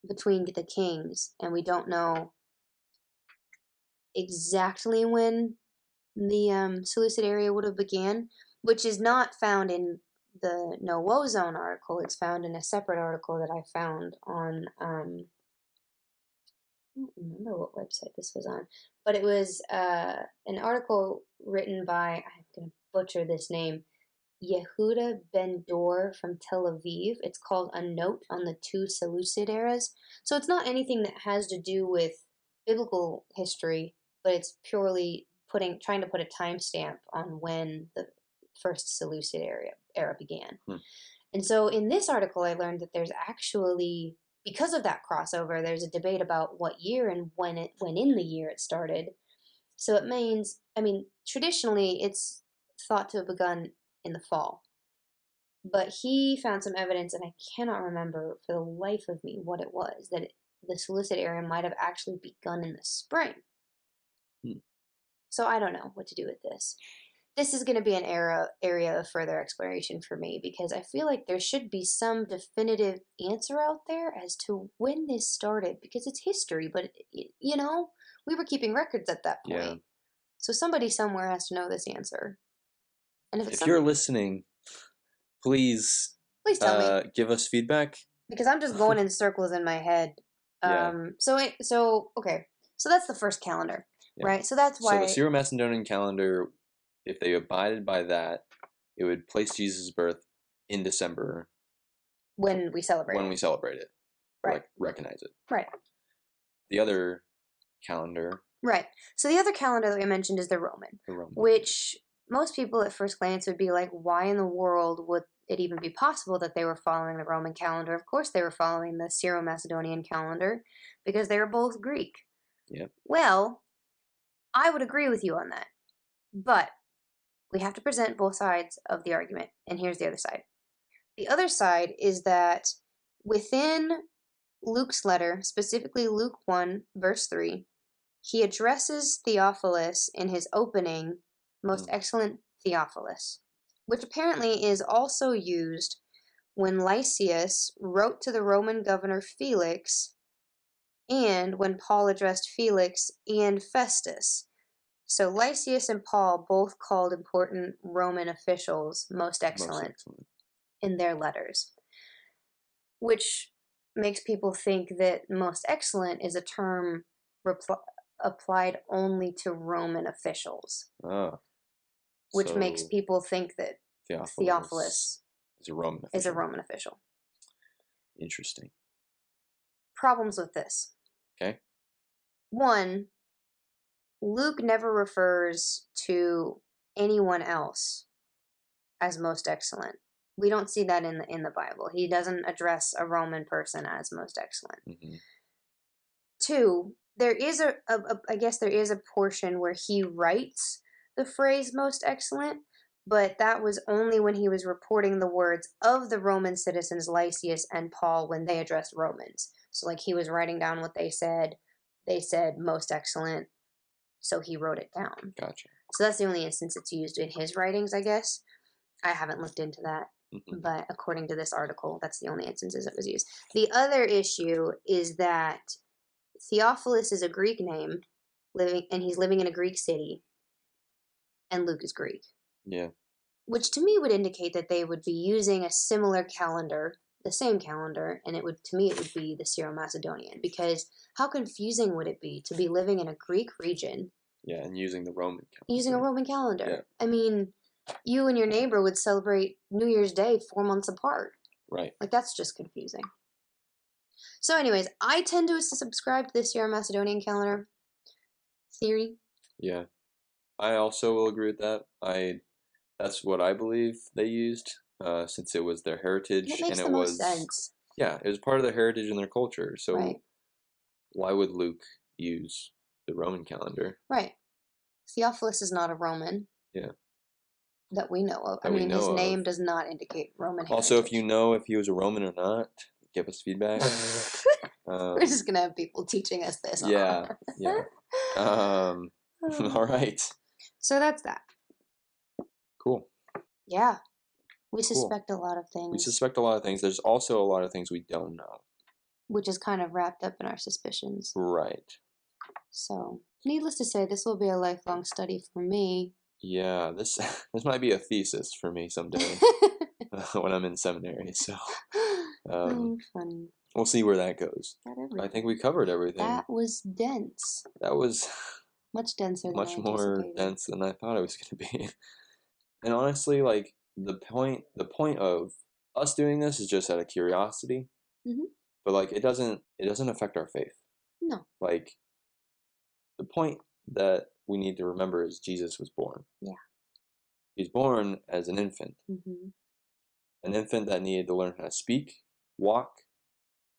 between the kings, and we don't know exactly when the Seleucid area would have began, which is not found in the No Zone article. It's found in a separate article that I found on, I don't remember what website this was on, but it was an article written by, I'm going to butcher this name, Yehuda Ben Dor from Tel Aviv. It's called A Note on the Two Seleucid Eras. So it's not anything that has to do with biblical history, but it's purely trying to put a timestamp on when the first Seleucid era began. And so in this article, I learned that there's actually, because of that crossover, there's a debate about what year and when in the year it started. So it means, traditionally it's thought to have begun in the fall. But he found some evidence, and I cannot remember for the life of me what it was, that the Seleucid area might have actually begun in the spring. So I don't know what to do with this. This is going to be an area of further exploration for me, because I feel like there should be some definitive answer out there as to when this started, because it's history, but, we were keeping records at that point. Yeah. So somebody somewhere has to know this answer. And if you're listening, please tell me. Give us feedback. Because I'm just going in circles in my head. Okay. So that's the first calendar, right? So that's why. So the Syro-Macedonian calendar, if they abided by that, it would place Jesus' birth in December. When we celebrate it. Right. Like, recognize it. Right. The other calendar. Right. So the other calendar that we mentioned is the Roman. Which most people at first glance would be like, why in the world would it even be possible that they were following the Roman calendar? Of course they were following the Syro-Macedonian calendar, because they were both Greek. Yep. Well, I would agree with you on that. But we have to present both sides of the argument, and here's the other side. The other side is that within Luke's letter, specifically Luke 1, verse 3, he addresses Theophilus in his opening, Most Excellent Theophilus, which apparently is also used when Lysias wrote to the Roman governor Felix, and when Paul addressed Felix and Festus. So Lysias and Paul both called important Roman officials most excellent in their letters, which makes people think that most excellent is a term applied only to Roman officials. Which makes people think that Theophilus is a Roman official. Interesting. Problems with this. Okay. One, Luke never refers to anyone else as most excellent. We don't see that in the Bible. He doesn't address a Roman person as most excellent. Mm-hmm. Two, there is I guess there is a portion where he writes the phrase most excellent, but that was only when he was reporting the words of the Roman citizens Lysias and Paul when they addressed Romans. So, like, he was writing down what they said. They said, most excellent, so he wrote it down. Gotcha. So that's the only instance it's used in his writings, I guess. I haven't looked into that, but according to this article, that's the only instances it was used. The other issue is that Theophilus is a Greek name, and he's living in a Greek city, and Luke is Greek. Yeah. Which to me would indicate that they would be using a similar calendar, the same calendar, and it would, to me, it would be the Syro-Macedonian, because how confusing would it be to be living in a Greek region? Yeah, and using the Roman calendar. Using a Roman calendar. Yeah. I mean, you and your neighbor would celebrate New Year's Day 4 months apart. Right. Like, that's just confusing. So anyways, I tend to subscribe to the Syro-Macedonian calendar theory. Yeah. I also will agree with that. That's what I believe they used, since it was their heritage. It makes and the most sense. Yeah, it was part of their heritage and their culture. So right. Why would Luke use the Roman calendar? Right. Theophilus is not a Roman. Yeah. That we know of. I mean, his name does not indicate Roman heritage. Also, if you know if he was a Roman or not, give us feedback. We're just going to have people teaching us this. Yeah, yeah. All right. So that's that. Cool. Yeah. We suspect a lot of things. We suspect a lot of things. There's also a lot of things we don't know. Which is kind of wrapped up in our suspicions. Right. So, needless to say, this will be a lifelong study for me. Yeah, this might be a thesis for me someday when I'm in seminary. So, funny. We'll see where that goes. I think we covered everything. That was dense. That was much denser than much more dense than I thought it was going to be. And honestly, like the point of us doing this is just out of curiosity. Mm-hmm. But like it doesn't affect our faith. No. Like the point that we need to remember is Jesus was born. Yeah. He was born as an infant. Mm-hmm. An infant that needed to learn how to speak, walk,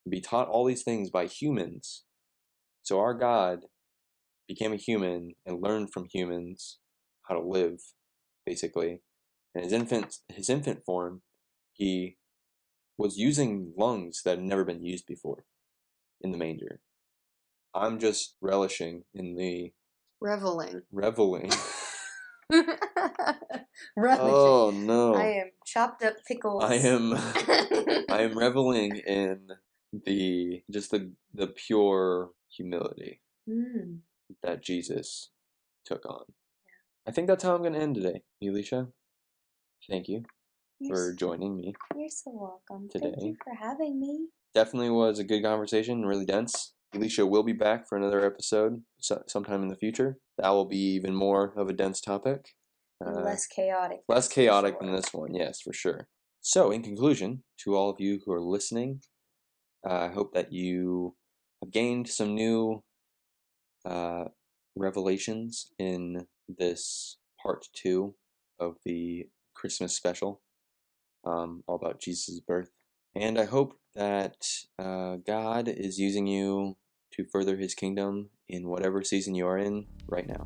be taught all these things by humans. So our God became a human and learned from humans how to live, basically. And his infant form, he was using lungs that had never been used before in the manger. I'm just relishing in the reveling. Reveling. Oh no. I am chopped up pickles. I am reveling in the pure humility that Jesus took on. Yeah. I think that's how I'm going to end today. Elisha, thank you for joining me. You're so welcome. Today. Thank you for having me. Definitely was a good conversation, really dense. Elisha will be back for another episode sometime in the future. That will be even more of a dense topic. Less chaotic. Less chaotic than this one, yes, for sure. So, in conclusion, to all of you who are listening, I hope that you have gained some new revelations in this part 2 of the Christmas special, all about Jesus' birth. And I hope that God is using you to further his kingdom in whatever season you are in right now.